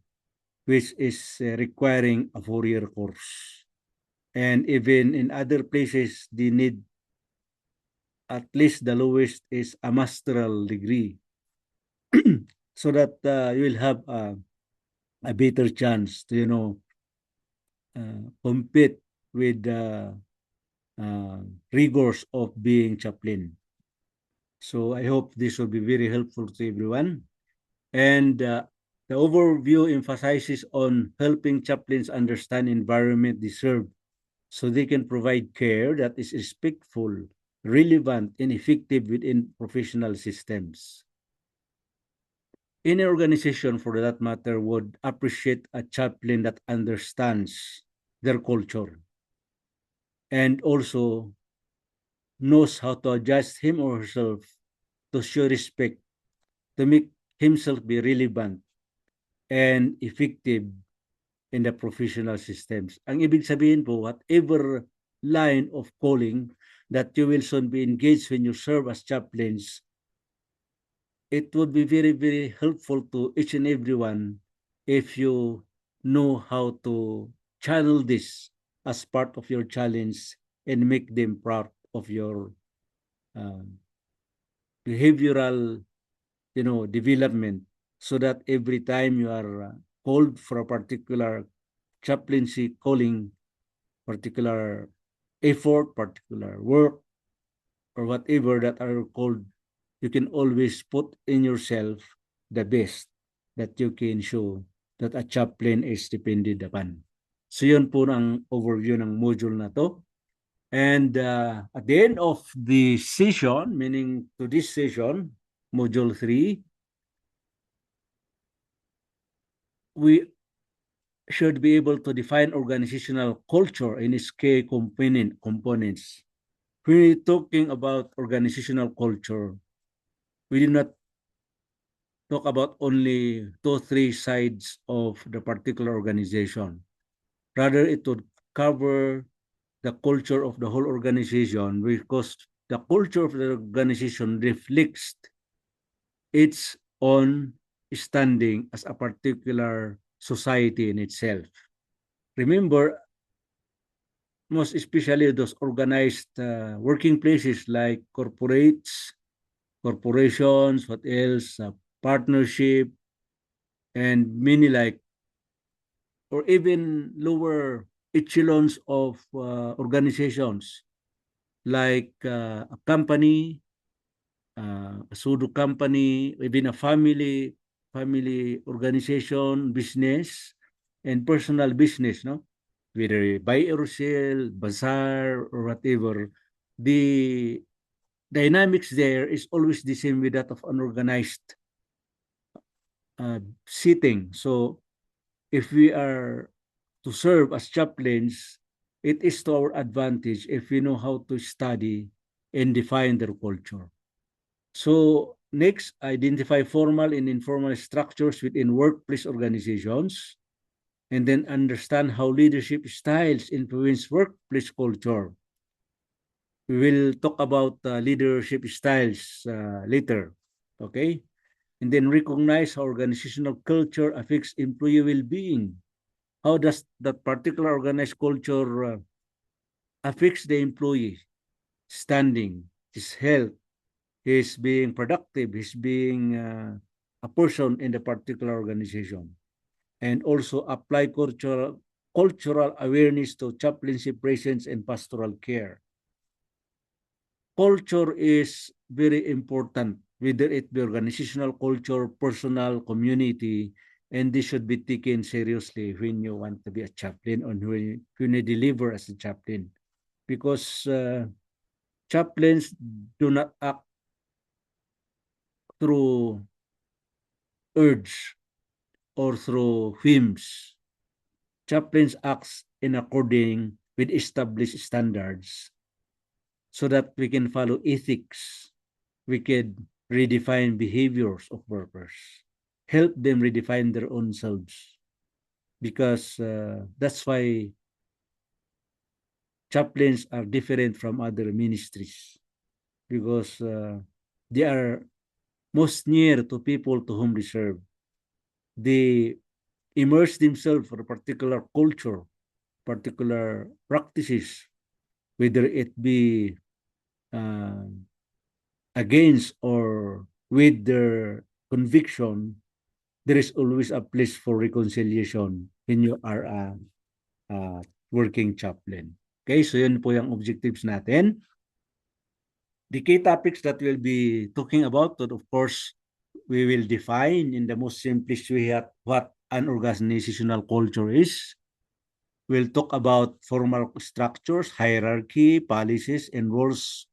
which is requiring a 4-year course. And even in other places, they need at least the lowest is a master's degree so that you will have a better chance to, compete with the rigors of being chaplain. So I hope this will be very helpful to everyone. And the overview emphasizes on helping chaplains understand environment they serve so they can provide care that is respectful, relevant, and effective within professional systems. Any organization, for that matter, would appreciate a chaplain that understands their culture and also knows how to adjust him or herself to show respect, to make himself be relevant and effective in the professional systems. Ang ibig sabihin po, whatever line of calling that you will soon be engaged when you serve as chaplains, it would be very, very helpful to each and everyone if you know how to channel this as part of your challenge and make them part of your behavioral, development, so that every time you are called for a particular chaplaincy calling, particular effort, particular work, or whatever that are called, you can always put in yourself the best that you can show that a chaplain is depended upon. So yun po ang overview ng module na to. And at the end of the session, meaning to this session, module 3, we should be able to define organizational culture in its key components. When we're talking about organizational culture, we do not talk about only 2-3 sides of the particular organization. Rather, it would cover the culture of the whole organization, because the culture of the organization reflects its own standing as a particular society in itself. Remember, most especially those organized working places like corporations, what else, partnership, and many like or even lower echelons of organizations like a company, a pseudo company, even a family organization, business, and personal business, no? Whether buy or sell, bazaar, or whatever, the dynamics there is always the same with that of unorganized sitting. So if we are to serve as chaplains, it is to our advantage if we know how to study and define their culture. So next, identify formal and informal structures within workplace organizations, and then understand how leadership styles influence workplace culture. We will talk about leadership styles later, okay? And then recognize how organizational culture affects employee well-being. How does that particular organized culture affects the employee standing, his health, his being productive, his being a person in the particular organization, and also apply cultural awareness to chaplaincy presence and pastoral care. Culture is very important, whether it be organizational culture, personal, community, and this should be taken seriously when you want to be a chaplain or when you deliver as a chaplain. Because chaplains do not act through urge or through whims. Chaplains acts in according with established standards so that we can follow ethics. We can redefine behaviors of workers, help them redefine their own selves. Because that's why chaplains are different from other ministries, because they are most near to people to whom they serve. They immerse themselves for a particular culture, particular practices, whether it be uh, against or with their conviction. There is always a place for reconciliation when you are a working chaplain. Okay, so yun po yung objectives natin. The key topics that we'll be talking about, that of course, we will define in the most simplest way what an organizational culture is. We'll talk about formal structures, hierarchy, policies, and roles.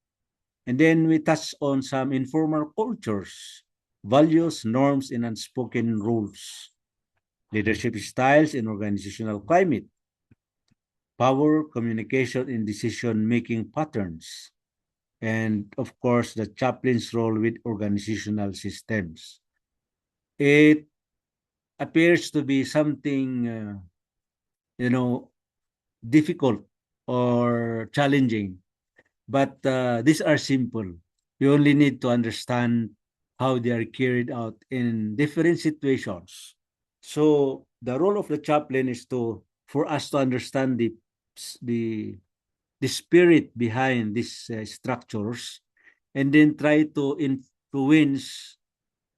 And then we touch on some informal cultures, values, norms, and unspoken rules, leadership styles and organizational climate, power, communication, and decision-making patterns, and of course, the chaplain's role with organizational systems. It appears to be something, difficult or challenging, but these are simple. You only need to understand how they are carried out in different situations. So the role of the chaplain is for us to understand the the spirit behind these structures, and then try to influence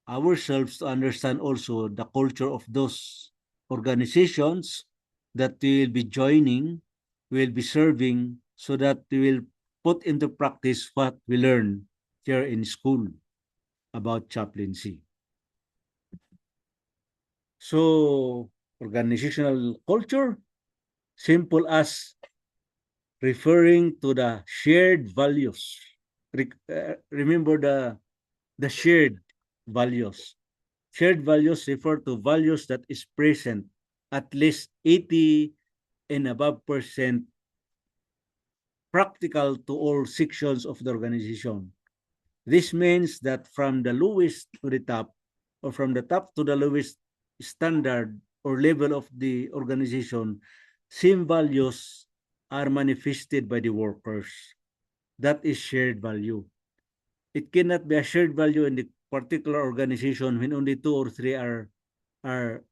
ourselves to understand also the culture of those organizations that we will be joining, we will be serving, so that we will put into practice what we learn here in school about chaplaincy. So, organizational culture, simple as referring to the shared values. Remember the shared values. Shared values refer to values that is present at least 80 and above percent practical to all sections of the organization. This means that from the lowest to the top, or from the top to the lowest standard or level of the organization, same values are manifested by the workers. That is shared value. It cannot be a shared value in the particular organization when only 2 or 3 are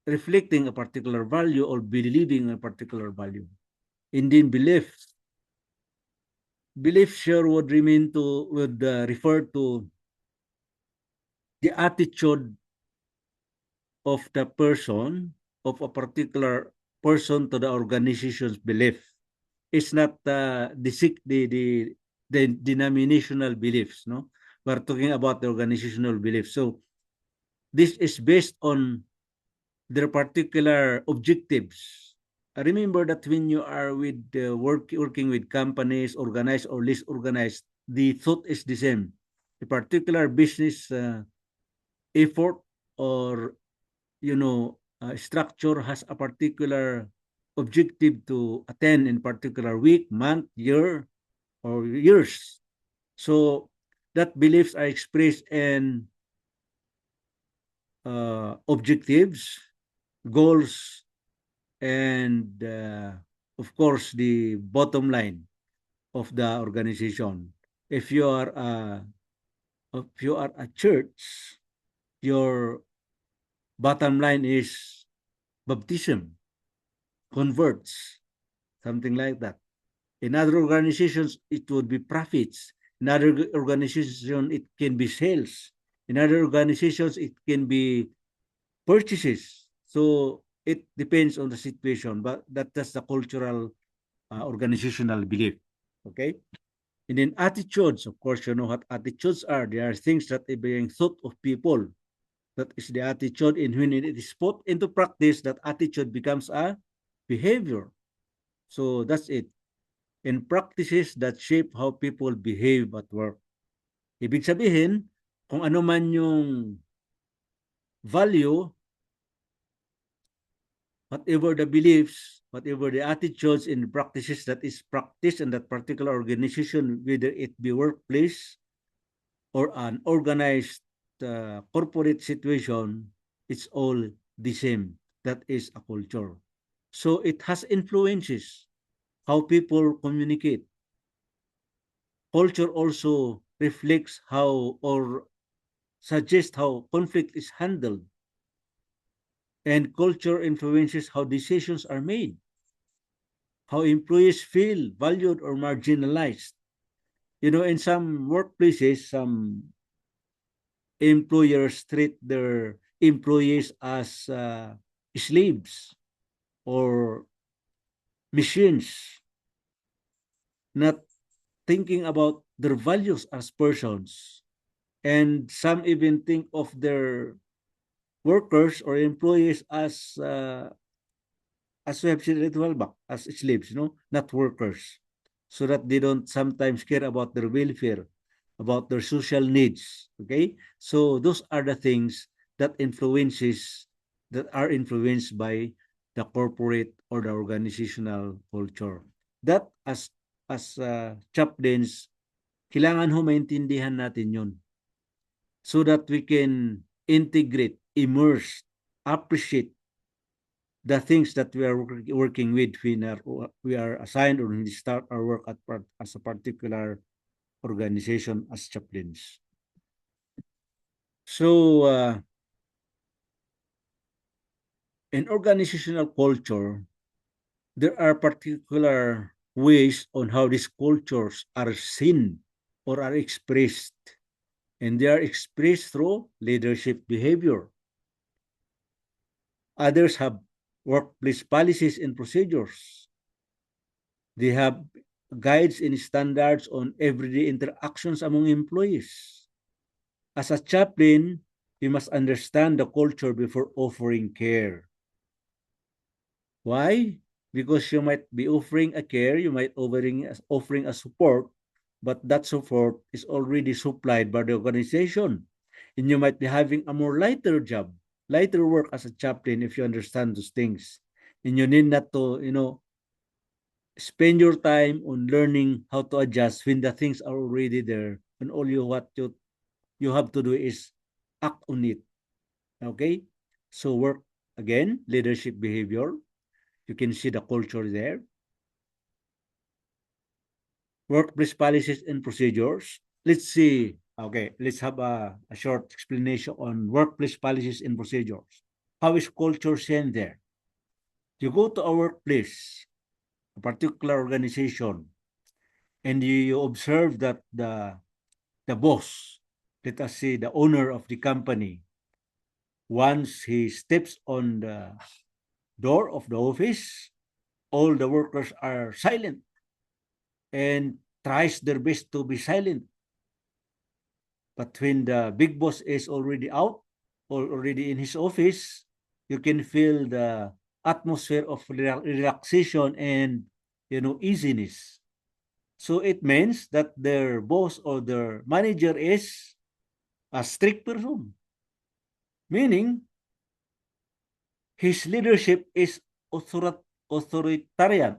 reflecting a particular value or believing a particular value. Indeed, belief sure would refer to the attitude of the person of a particular person to the organization's belief. It's not the denominational beliefs, no? We're talking about the organizational beliefs. So this is based on their particular objectives. Remember that when you are with working with companies, organized or less organized, the thought is the same. A particular business effort or structure has a particular objective to attain in particular week, month, year, or years. So that beliefs are expressed in objectives, goals, and of course the bottom line of the organization. If you are a church, your bottom line is baptism, converts, something like that. In other organizations, it would be profits. In other organizations, it can be sales. In other organizations, it can be purchases. So it depends on the situation, but that's the cultural organizational belief. Okay. And then attitudes, of course, you know what attitudes are. There are things that are being thought of people. That is the attitude, and when it is put into practice, that attitude becomes a behavior. So that's it. And practices that shape how people behave at work. Ibig sabihin, kung ano man yung value, whatever the beliefs, whatever the attitudes and practices that is practiced in that particular organization, whether it be workplace or an organized corporate situation, it's all the same. That is a culture. So it has influences how people communicate. Culture also reflects how or suggests how conflict is handled. And culture influences how decisions are made, how employees feel valued or marginalized. You know, in some workplaces, some employers treat their employees as slaves or machines, not thinking about their values as persons. And some even think of their workers or employees as we have said it well back, as slaves, not workers, so that they don't sometimes care about their welfare, about their social needs. Okay, so those are the things that are influenced by the corporate or the organizational culture. That as chaplains, kailangan ho maintindihan natin yun so that we can integrate, immerse, appreciate the things that we are working with when we are assigned or when we start our work as a particular organization as chaplains. So in organizational culture, there are particular ways on how these cultures are seen or are expressed. And they are expressed through leadership behavior. Others have workplace policies and procedures. They have guides and standards on everyday interactions among employees. As a chaplain, you must understand the culture before offering care. Why? Because you might be offering a care, you might offering a support, but that support is already supplied by the organization. And you might be having a more lighter job, lighter work as a chaplain if you understand those things. And you need not to, spend your time on learning how to adjust when the things are already there. And all you have to do is act on it. Okay? So work again, leadership behavior. You can see the culture there. Workplace policies and procedures. Let's see. Okay, let's have a short explanation on workplace policies and procedures. How is culture seen there? You go to a workplace, a particular organization, and you observe that the boss, let us say the owner of the company, once he steps on door of the office, all the workers are silent and tries their best to be silent. But when the big boss is already out or already in his office, you can feel the atmosphere of relaxation and easiness. So it means that their boss or their manager is a strict person, meaning his leadership is authoritarian,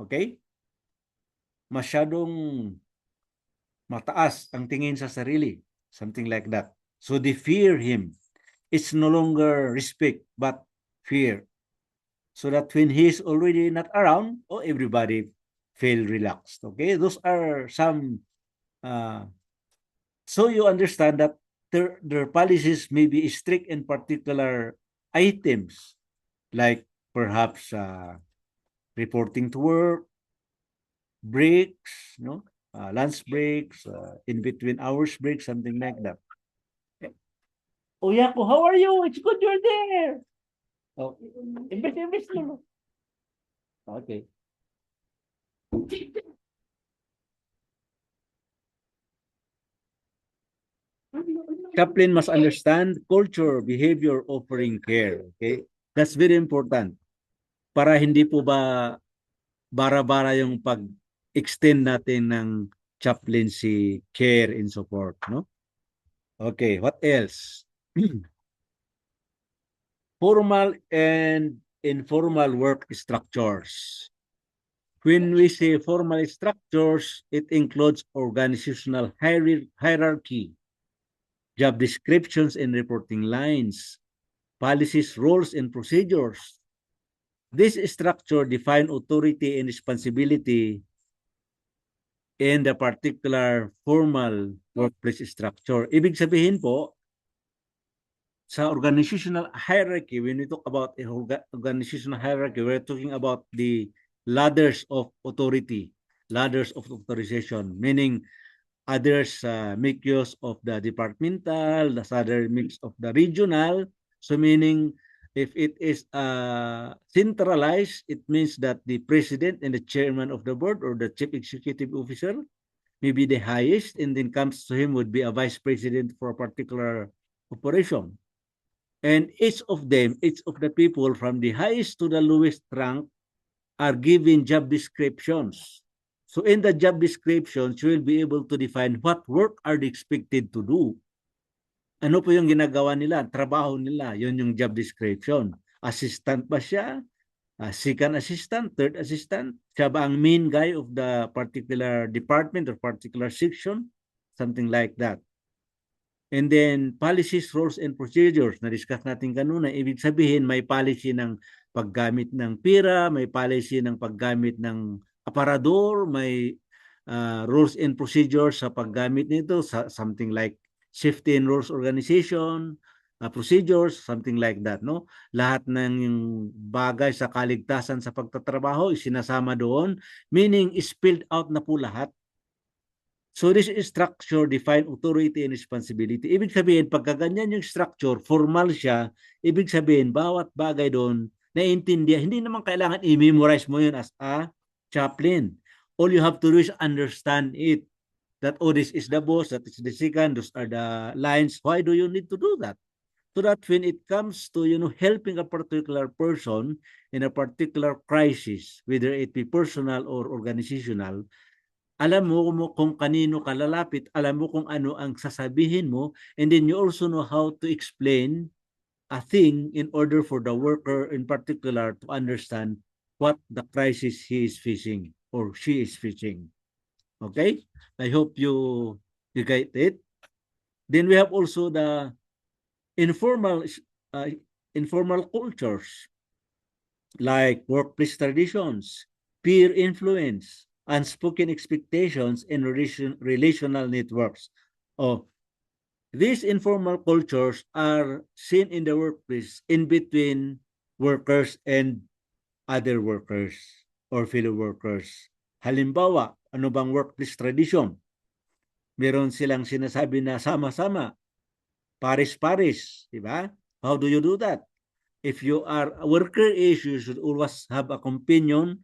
okay? Masyadong mataas ang tingin sa sarili, something like that. So they fear him. It's no longer respect, but fear. So that when he is already not around, everybody feel relaxed. Okay, those are some. So you understand that their policies may be strict in particular items, like perhaps reporting to work, breaks, lunch breaks, in between hours breaks, something like that. Oh, Yako, how are you? It's good you're there. Oh, imbes lalo. Okay. Chaplain must understand culture, behavior, offering care. Okay? That's very important. Para hindi po ba bara-bara yung pag-extend natin ng chaplaincy care and support, no? Okay, what else? Formal and informal work structures. When we say formal structures, it includes organizational hierarchy, job descriptions and reporting lines, policies, rules, and procedures. This structure define authority and responsibility in the particular formal workplace structure. Ibig sabihin po, sa organizational hierarchy, when we talk about organizational hierarchy, we're talking about the ladders of authority, ladders of authorization, meaning others make use of the departmental, the other mix of the regional. So meaning if it is centralized, it means that the president and the chairman of the board or the chief executive officer may be the highest, and then comes to him would be a vice president for a particular operation. And each of them, each of the people from the highest to the lowest rank are given job descriptions. So in the job descriptions, you will be able to define what work are they expected to do. Ano po yung ginagawa nila, trabaho nila, yun yung job description. Assistant ba siya? Second assistant, third assistant? Siya ba ang main guy of the particular department or particular section? Something like that. And then policies, rules, and procedures. Na-discuss natin kanuna. Ibig sabihin, may policy ng paggamit ng pira, may policy ng paggamit ng aparador, may rules and procedures sa paggamit nito, something like safety and rules organization, procedures, something like that, no? Lahat ng yung bagay sa kaligtasan sa pagtatrabaho isinasama doon, meaning spelled out na po lahat. So this structure define authority and responsibility. Ibig sabihin, pagka ganyan yung structure, formal siya, ibig sabihin, bawat bagay doon, naiintindihan. Hindi naman kailangan i-memorize mo yun as a chaplain. All you have to do is understand it. That, this is the boss, that is the second, those are the lines. Why do you need to do that? So that when it comes to, helping a particular person in a particular crisis, whether it be personal or organizational, alam mo kung kanino ka lalapit, alam mo kung ano ang sasabihin mo, and then you also know how to explain a thing in order for the worker in particular to understand what the crisis he is facing or she is facing. Okay? I hope you get it. Then we have also the informal cultures like workplace traditions, peer influence, unspoken expectations, and relational networks. These informal cultures are seen in the workplace in between workers and other workers or fellow workers. Halimbawa, ano bang workplace tradition? Meron silang sinasabi na sama-sama, pares-pares, di ba? How do you do that? if you are a worker A, you should always have a companion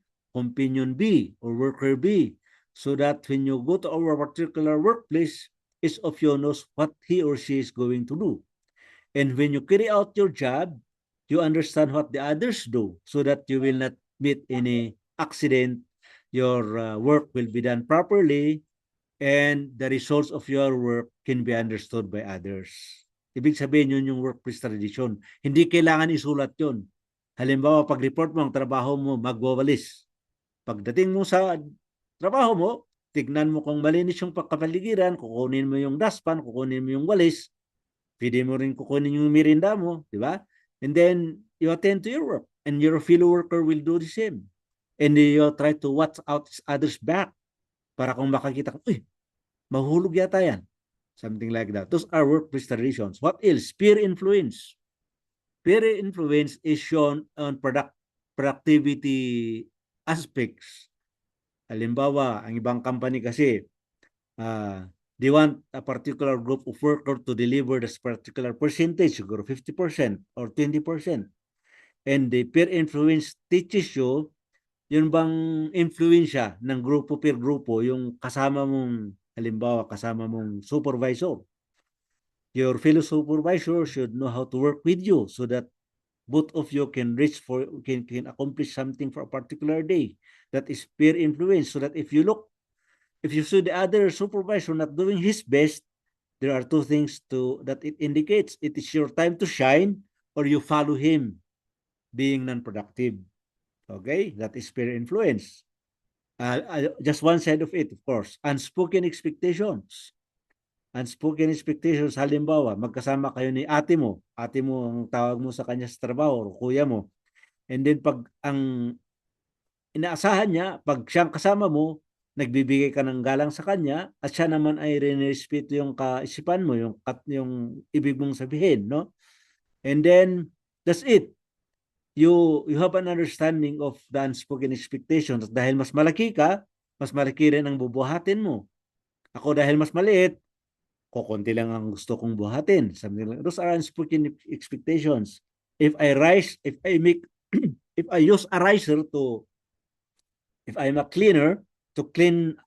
B or worker B, so that when you go to our particular workplace, each of you knows what he or she is going to do. And when you carry out your job, you understand what the others do, so that you will not meet any accident. Your work will be done properly, and the results of your work can be understood by others. Ibig sabihin yun yung workplace tradition. Hindi kailangan isulat yun. Halimbawa, pag-report mo ang trabaho mo, magwawalis. Pagdating mo sa trabaho mo, tignan mo kung malinis yung pagkapaligiran, kukunin mo yung dustpan, kukunin mo yung walis, pwede mo rin kukunin yung merinda mo, di ba? And then, you attend to your work, and your fellow worker will do the same. And you try to watch out others back, para kung makakita ka, uy, mahulog yata yan. Something like that. Those are workplace traditions. What else? Peer influence. Peer influence is shown on productivity aspects. Halimbawa, ang ibang company kasi, they want a particular group of workers to deliver this particular percentage, siguro 50% or 20%. And the peer influence teaches you, yun bang influensya ng grupo per grupo, yung kasama mong, halimbawa, kasama mong supervisor. Your fellow supervisor should know how to work with you, so that both of you can accomplish something for a particular day. That is peer influence. So that if you see the other supervisor not doing his best, there are two things that it indicates. It is your time to shine, or you follow him being non-productive. Okay, that is peer influence. Just one side of it, of course. Unspoken expectations. Unspoken expectations, halimbawa, magkasama kayo ni ate mo ang tawag mo sa kanya sa trabaho, o kuya mo. And then pag ang inaasahan niya, pag siyang kasama mo, nagbibigay ka ng galang sa kanya, at siya naman ay rinespeto yung kaisipan mo, yung ibig mong sabihin, no? And then, that's it. You have an understanding of the unspoken expectations. Dahil mas malaki ka, mas malaki rin ang bubuhatin mo. Ako dahil mas maliit, kukunti lang ang gusto kong buhatin. Those are unspoken expectations. If I'm a cleaner, to clean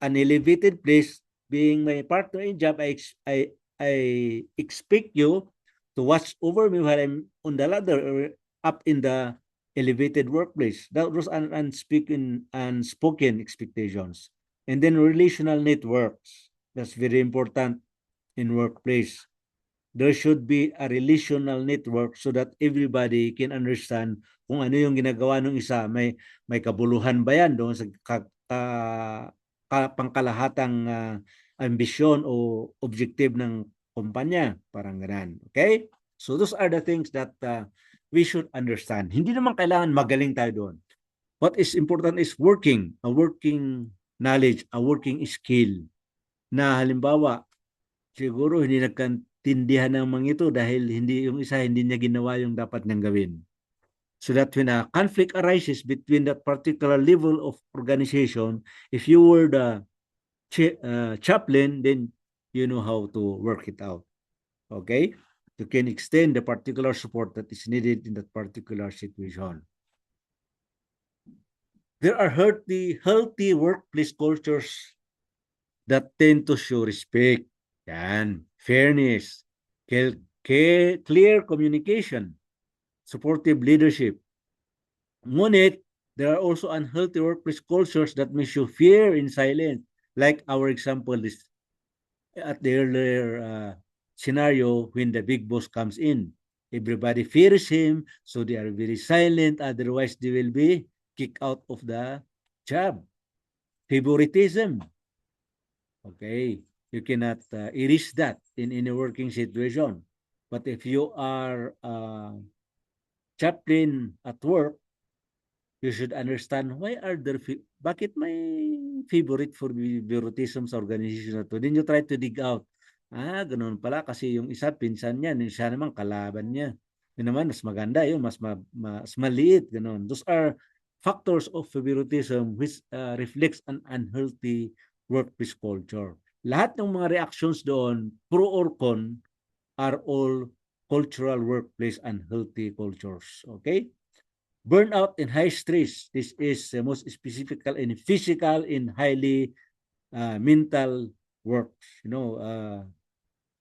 an elevated place, being my partner in job, I expect you to watch over me while I'm on the ladder or up in the elevated workplace. Those are unspoken expectations. And then relational networks. That's very important in workplace. There should be a relational network, so that everybody can understand kung ano yung ginagawa ng isa. May kabuluhan ba yan doon sa pangkalahatang ambisyon o objective ng kumpanya? Parang ganun. Okay? So those are the things that we should understand. Hindi naman kailangan magaling tayo doon. What is important is a working knowledge, a working skill. Na halimbawa, siguro hindi nagkaintindihan ng mga ito dahil yung isa hindi niya ginawa yung dapat niyang gawin. So that when a conflict arises between that particular level of organization, if you were the chaplain, then you know how to work it out. Okay? You can extend the particular support that is needed in that particular situation. There are healthy workplace cultures that tend to show respect, yan, fairness, clear communication, supportive leadership. Ngunit, there are also unhealthy workplace cultures that may show fear in silence, like our example is at the earlier scenario when the big boss comes in. Everybody fears him, so they are very silent, otherwise they will be kicked out of the job. Favoritism. Okay, you cannot erase that in any working situation. But if you are chaplain at work, you should understand why are there bakit may favorite for favoritism sa organization na to. Then you try to dig out. Ganun pala kasi yung isa pinsan niya, yung isa naman kalaban niya. Yun naman, mas maganda yun, mas maliit. Ganun. Those are factors of favoritism which reflects an unhealthy workplace culture. Lahat ng mga reactions doon, pro or con, are all cultural workplace and healthy cultures. Okay? Burnout and high stress. This is most specific in physical and highly mental works.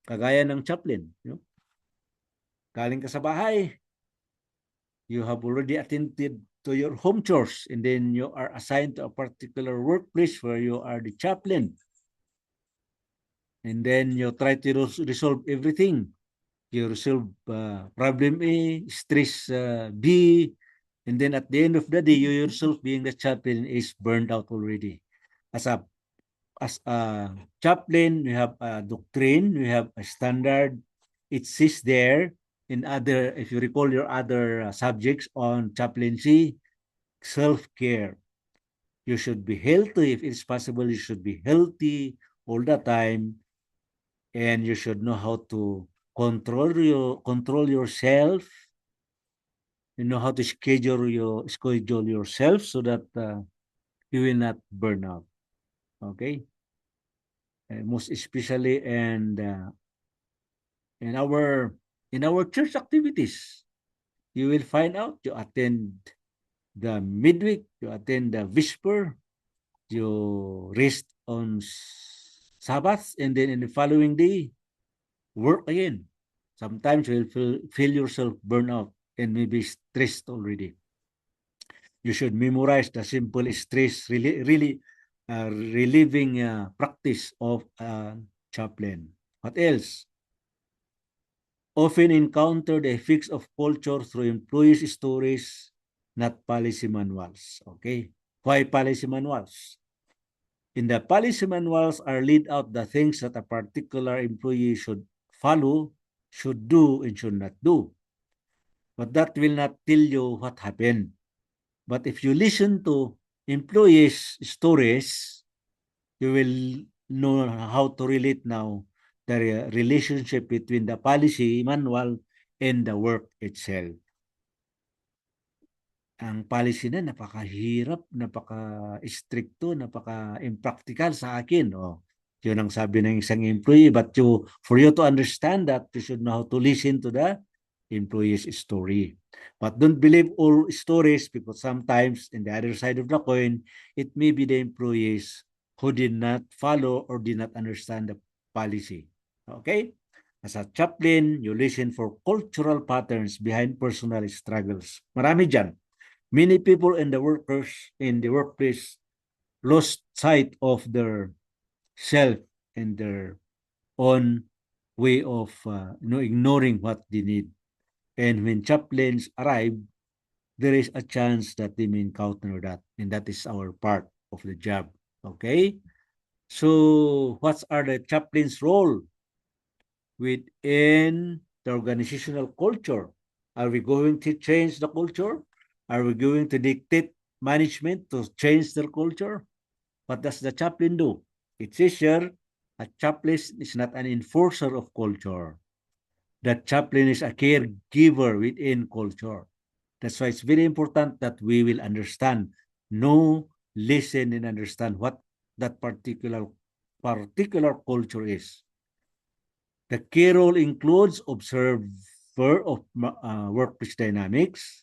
Kagaya ng chaplain. Galing ka sa bahay, you have already attended to your home chores, and then you are assigned to a particular workplace where you are the chaplain. And then you try to resolve everything. You resolve problem A, stress B, and then at the end of the day, you yourself being the chaplain is burned out already. As a chaplain, we have a doctrine, we have a standard. It says there in other, if you recall your other subjects on chaplaincy, self-care. You should be healthy. If it's possible, you should be healthy all the time. And you should know how to control yourself. You know how to schedule yourself so that you will not burn out. Okay? Most especially and in our church activities, you will find out you attend the midweek, you attend the vesper, you rest on Sabbath, and then in the following day, work again. Sometimes you will feel yourself burn out and maybe stressed already. You should memorize the simple stress relieving practice of chaplain. What else? Often encounter the effects of culture through employees' stories, not policy manuals. Okay? Why policy manuals? In the policy manuals are laid out the things that a particular employee should follow, should do, and should not do. But that will not tell you what happened. But if you listen to employees' stories, you will know how to relate now the relationship between the policy manual and the work itself. Ang policy na napakahirap, napaka-stricto, napaka-impractical sa akin. Yun ang sabi ng isang employee. But for you to understand that, you should know how to listen to the employee's story. But don't believe all stories, because sometimes in the other side of the coin, it may be the employees who did not follow or did not understand the policy. Okay? As a chaplain, you listen for cultural patterns behind personal struggles. Marami dyan. Many people in the workplace lost sight of their self and their own way of ignoring what they need. And when chaplains arrive, there is a chance that they may encounter that, and that is our part of the job. Okay? So, what are the chaplain's role within the organizational culture? Are we going to change the culture? Are we going to dictate management to change their culture? What does the chaplain do? It says here, a chaplain is not an enforcer of culture. The chaplain is a caregiver within culture. That's why it's very important that we will understand, know, listen, and understand what that particular culture is. The key role includes observer of workplace dynamics.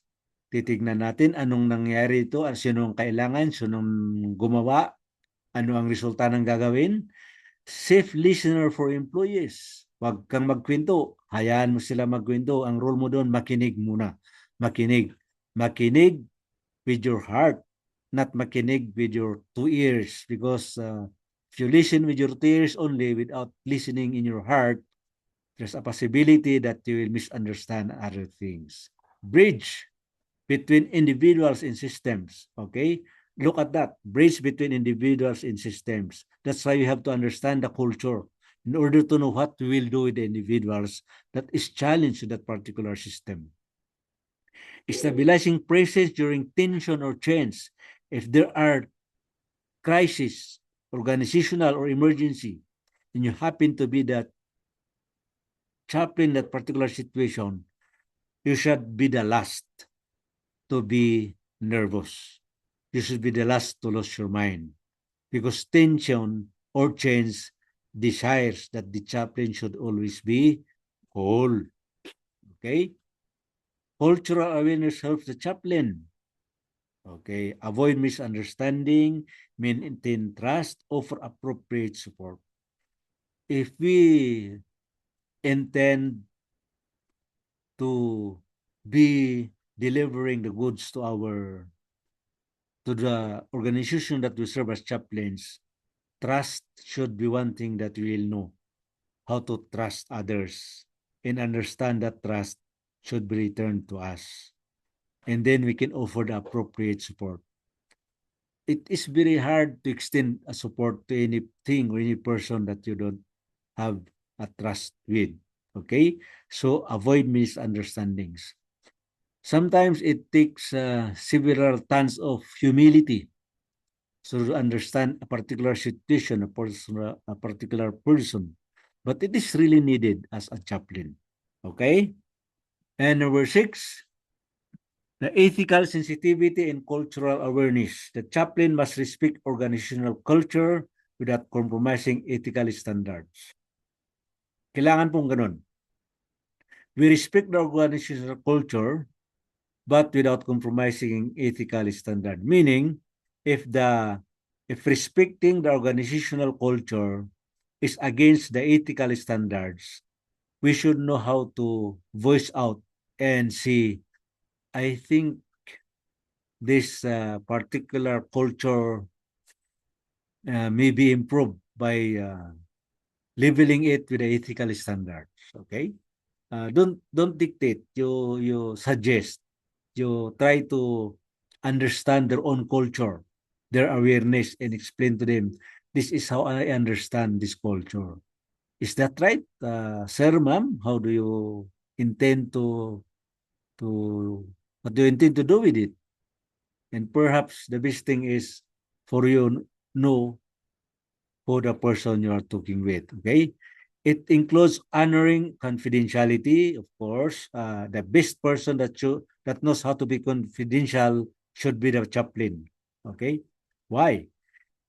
Titignan natin anong nangyari ito, sino ang kailangan, sino ang gumawa, ano ang resulta ng gagawin. Safe listener for employees. Huwag kang magkwento, hayaan mo sila magkwento. Ang role mo doon, makinig muna. Makinig. Makinig with your heart, not makinig with your 2 ears. Because if you listen with your 2 ears only without listening in your heart, there's a possibility that you will misunderstand other things. Bridge between individuals and systems. Okay? Look at that. Bridge between individuals and systems. That's why you have to understand the culture in order to know what we will do with the individuals that is challenged to that particular system. Stabilizing presence during tension or change. If there are crisis, organizational or emergency, and you happen to be that chaplain in that particular situation, you should be the last to be nervous. You should be the last to lose your mind. Because tension or change desires that the chaplain should always be cool. Okay? Cultural awareness helps the chaplain. Okay, avoid misunderstanding, maintain trust, offer appropriate support. If we intend to be delivering the goods to the organization that we serve as chaplains, trust should be one thing that we will know how to trust others and understand that trust should be returned to us. And then we can offer the appropriate support. It is very hard to extend a support to anything or any person that you don't have a trust with. Okay? So avoid misunderstandings. Sometimes it takes several tons of humility to understand a particular situation, a particular person. But it is really needed as a chaplain. Okay? And number 6, the ethical sensitivity and cultural awareness. The chaplain must respect organizational culture without compromising ethical standards. Kailangan pong ganun. We respect the organizational culture but without compromising ethical standard. Meaning, if respecting the organizational culture is against the ethical standards, we should know how to voice out and see, I think this particular culture may be improved by leveling it with the ethical standards. Okay? Don't dictate. You suggest. You try to understand their own culture, their awareness, and explain to them, this is how I understand this culture. Is that right, sir, ma'am? How do you intend what do you intend to do with it? And perhaps the best thing is for you know who the person you are talking with. Okay? It includes honoring confidentiality, of course. The best person that knows how to be confidential should be the chaplain. Okay? Why?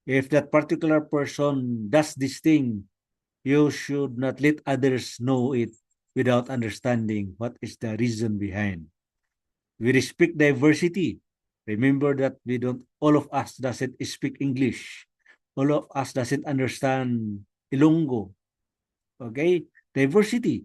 If that particular person does this thing, you should not let others know it without understanding what is the reason behind. We respect diversity. Remember that all of us doesn't speak English. All of us doesn't understand Ilonggo. Okay? Diversity.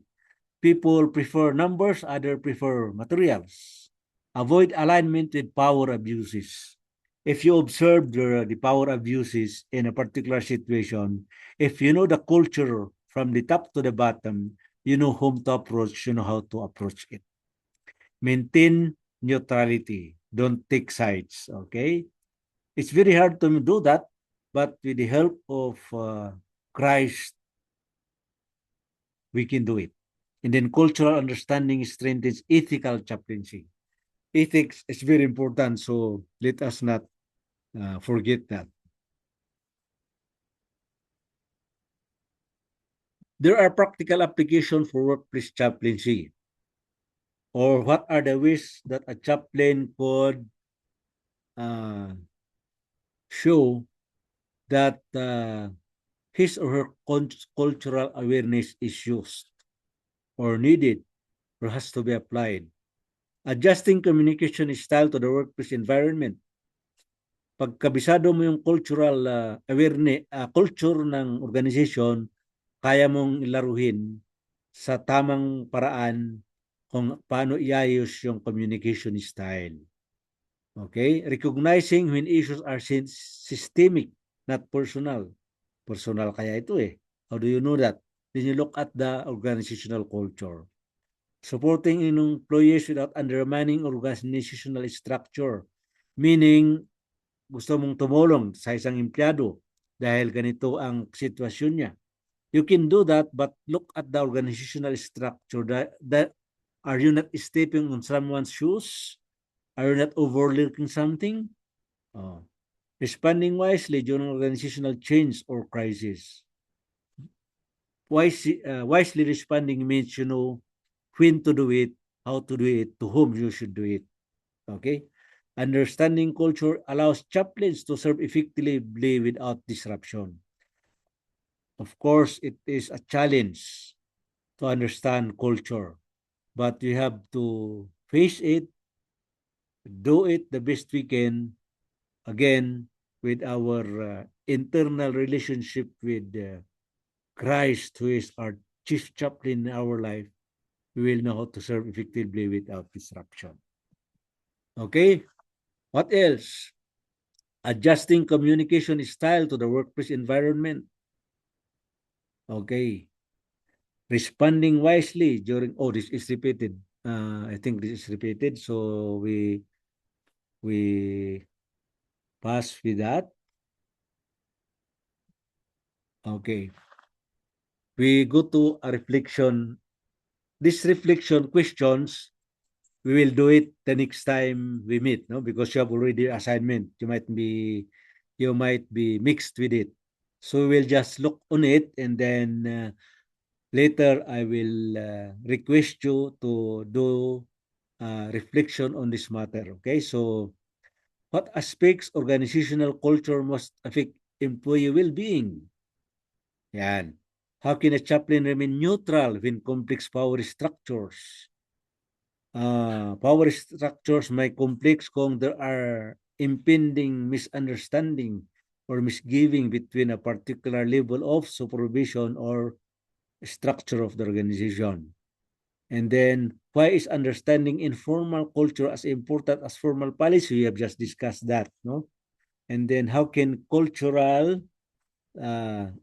People prefer numbers, others prefer materials. Avoid alignment with power abuses. If you observe the power abuses in a particular situation, if you know the culture from the top to the bottom, you know whom to approach, you know how to approach it. Maintain neutrality. Don't take sides. Okay? It's very hard to do that, but with the help of Christ, we can do it. And then cultural understanding strengthens ethical chaplaincy. Ethics is very important, so let us not forget that. There are practical applications for workplace chaplaincy. Or what are the ways that a chaplain could show that his or her cultural awareness is used or needed or has to be applied. Adjusting communication style to the workplace environment. Pag kabisado mo yung cultural awareness, culture ng organization, kaya mong ilaruhin sa tamang paraan kung paano iayos yung communication style. Okay? Recognizing when issues are systemic, not personal. Personal kaya ito eh. How do you know that? Then you look at the organizational culture. Supporting employees without undermining organizational structure. Meaning, gusto mong tumulong sa isang empleyado dahil ganito ang sitwasyon niya. You can do that, but look at the organizational structure. That are you not stepping on someone's shoes? Are you not overlooking something? Responding wisely during organizational change or crisis. Wisely responding means you know when to do it, how to do it, to whom you should do it. Okay? Understanding culture allows chaplains to serve effectively without disruption. Of course, it is a challenge to understand culture. but we have to face it, do it the best we can, again, with our internal relationship with Christ, who is our chief chaplain in our life. We will know how to serve effectively without disruption. Okay? What else? Adjusting communication style to the workplace environment. Okay. Responding wisely during, oh, this is repeated. I think this is repeated. So we pass with that. Okay. We go to a reflection. This reflection questions, we will do it the next time we meet, no? Because you have already assignment. You might be mixed with it. So we'll just look on it, and then later I will request you to do reflection on this matter. Okay, so what aspects organizational culture must affect employee well-being? Yan. How can a chaplain remain neutral when complex power structures? Power structures may complex kung there are impending misunderstanding or misgiving between a particular level of supervision or structure of the organization. And then, why is understanding informal culture as important as formal policy? We have just discussed that, no? And then, how can cultural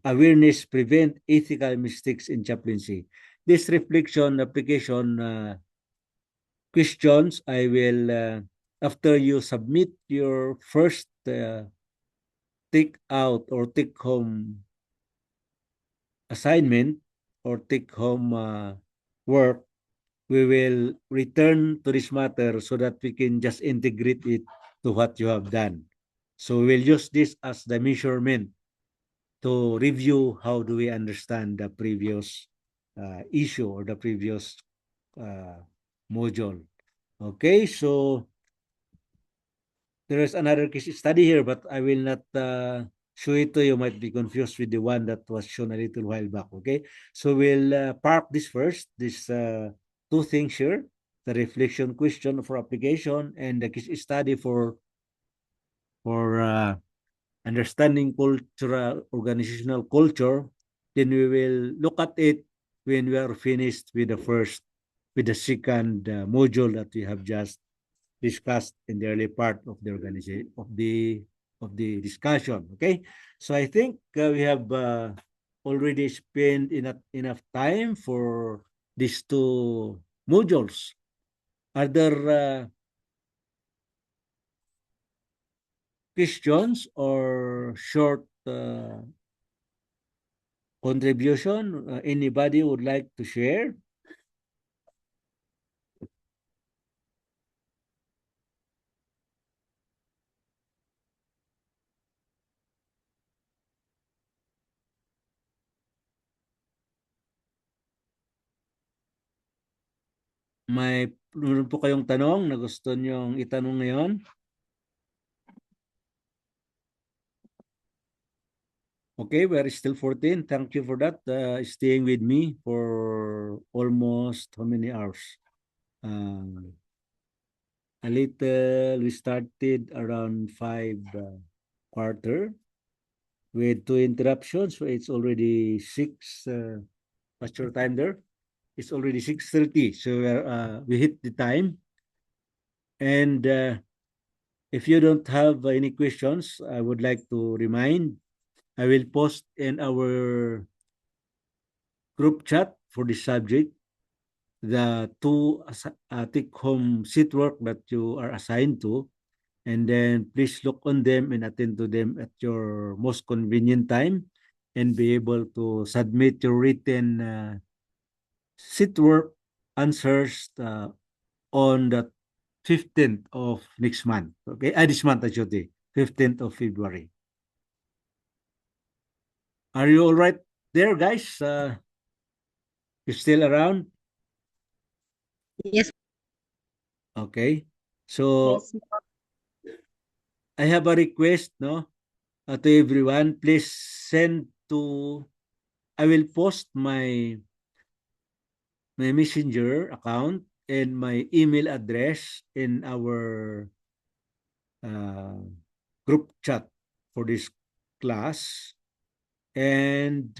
awareness prevent ethical mistakes in chaplaincy? This reflection application questions, I will, after you submit your first take out or take home assignment or take home work, we will return to this matter so that we can just integrate it to what you have done. So we'll use this as the measurement to review how do we understand the previous issue or the previous module. Okay, so there is another case study here, but I will not show it to you. Might be confused with the one that was shown a little while back. Okay, so we'll park this first. This two things here: the reflection question for application and the case study for understanding cultural organizational culture. Then we will look at it when we are finished with the second module that we have just discussed in the early part of the organization of the discussion. Okay, so I think we have already spent enough time for these two modules. Are there questions or short contribution? Anybody would like to share? Meron po kayong tanong na gusto nyong itanong ngayon? Okay, we're still 14. Thank you for that. Staying with me for almost how many hours? A little, we started around 5:15 with 2 interruptions. So it's already 6. What's your time there? It's already 6:30. So we hit the time. And if you don't have any questions, I would like to remind, I will post in our group chat for this subject the 2 take-home seat work that you are assigned to, and then please look on them and attend to them at your most convenient time and be able to submit your written seat work answers on the 15th of next month. Okay, this month, I should say, 15th of February. Are you all right there, guys? You still around? Yes. Okay. So Yes, I have a request, no, to everyone. Please send to. I will post my my messenger account and my email address in our uh, group chat for this class. And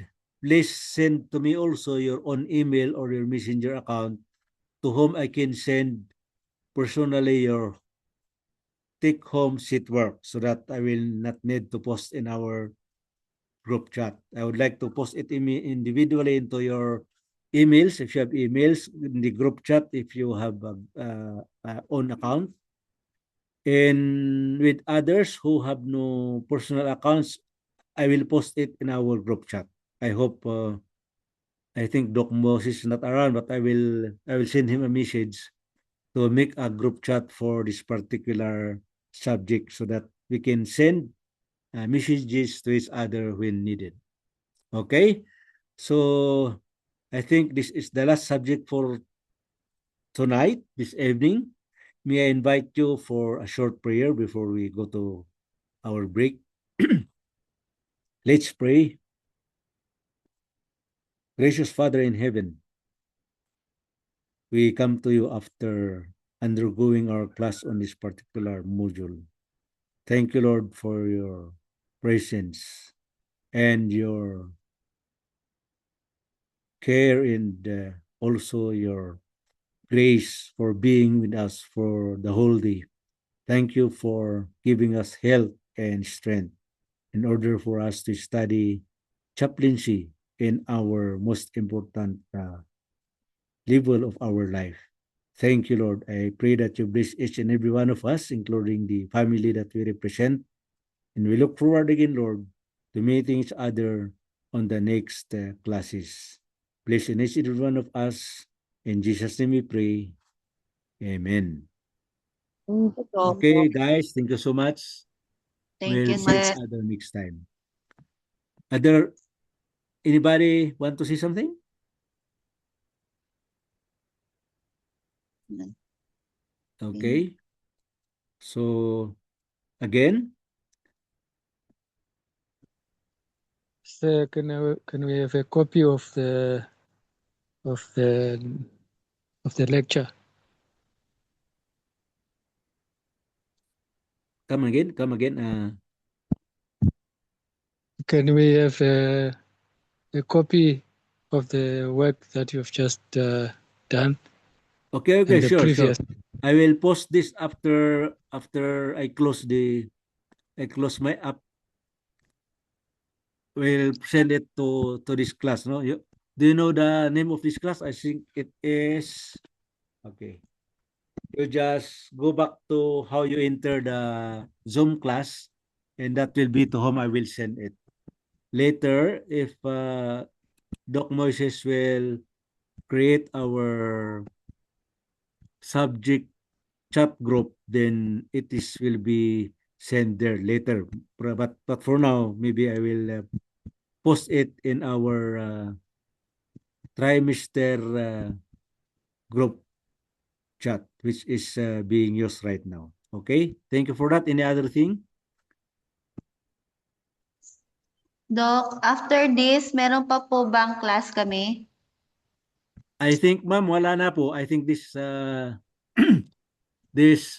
please send to me also your own email or your messenger account to whom I can send personally your take home sheet work so that I will not need to post in our group chat. I would like to post it individually into your emails if you have emails in the group chat if you have a own account. And with others who have no personal accounts, I will post it in our group chat. I hope I think Doc Moses is not around, but I will send him a message to make a group chat for this particular subject so that we can send messages to each other when needed. Okay, so I think this is the last subject for tonight, this evening. May I invite you for a short prayer before we go to our break? Let's pray. Gracious Father in heaven, we come to you after undergoing our class on this particular module. Thank you, Lord, for your presence and your care and also your grace for being with us for the whole day. Thank you for giving us health and strength in order for us to study chaplaincy in our most important level of our life. Thank you, Lord. I pray that you bless each and every one of us, including the family that we represent. And we look forward again, Lord, to meeting each other on the next classes. Bless each and every one of us. In Jesus' name we pray. Amen. Okay, guys, thank you so much. Thank We'll you, see sir. each other next time. Other anybody want to say something? Okay. So again, So can we have a copy of the of the of the lecture? come again, come again. Can we have a copy of the work that you've just done Okay, and the sure, sure. previous? I will post this after I close my app. We'll send it to this class. No, do you know the name of this class? I think it is okay. You just go back to how you enter the Zoom class, and that will be to whom I will send it. Later, if Doc Moises will create our subject chat group, then it is will be sent there later. But for now, maybe I will post it in our trimester group chat, which is being used right now. Okay, thank you for that. Any other thing? Doc, after this, meron pa po bang class kami? I think, ma'am, wala na po. I think this this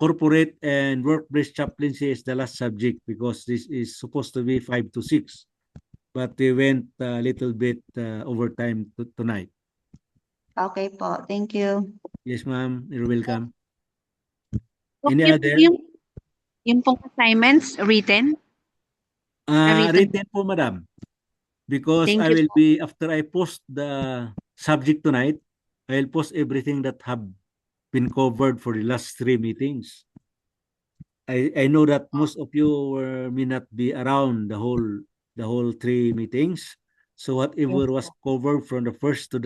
corporate and workplace chaplaincy is the last subject because this is supposed to be 5 to 6. But we went a little bit overtime tonight. Okay po, thank you. Yes, ma'am. You're welcome. Okay, Any other? yung pong assignments written? Written. Written po, madam. Because Thank I you will po. be, after I post the subject tonight, I'll post everything that have been covered for the last 3 meetings. I know that most of you may not be around the whole 3 meetings. So whatever was covered from the first to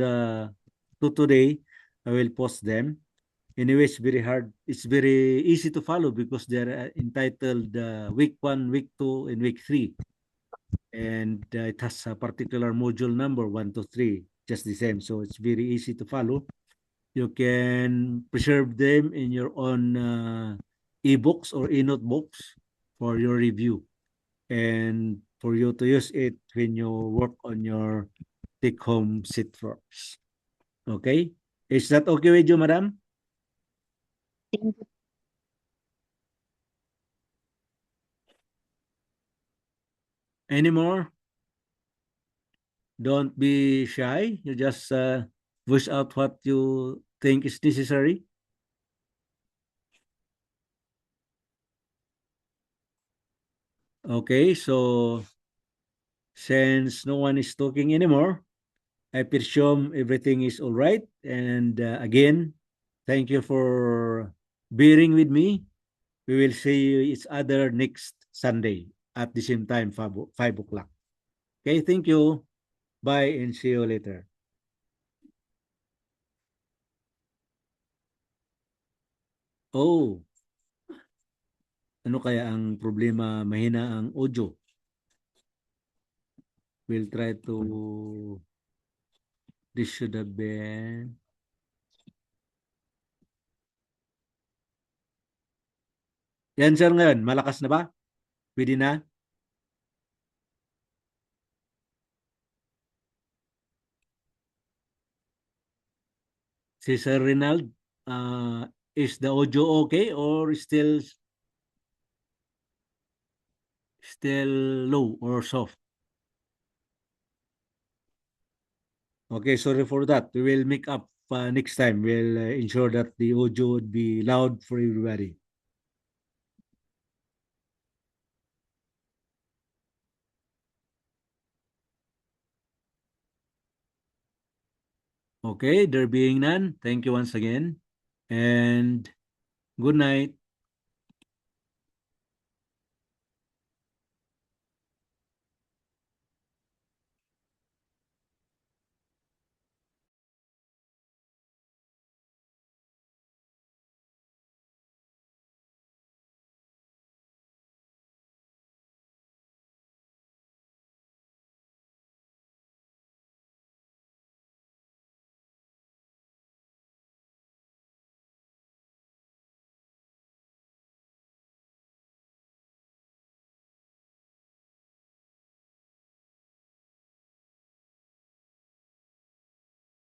today, I will post them. Anyway, it's very hard. It's very easy to follow because they're entitled week 1, week 2, and week 3. And it has a particular module number 1 to 3, just the same. So it's very easy to follow. You can preserve them in your own ebooks or e-notebooks for your review and for you to use it when you work on your take-home sheet works. Okay? Is that okay with you, madam? Thank you. Any more? Don't be shy. You just voice out what you think is necessary. Okay, so since no one is talking anymore, I presume everything is all right. And again, thank you for bearing with me. We will see each other next Sunday at the same time, 5 o'clock. Okay, thank you. Bye and see you later. Oh, ano kaya ang problema? Mahina ang audio. We'll try to... This should have been... Yan sir ngayon, malakas na ba? Pwede na? Si Sir Rinald, is the audio okay or still low or soft? Okay, sorry for that. We will make up next time. We'll ensure that the audio would be loud for everybody. Okay, there being none, thank you once again and good night.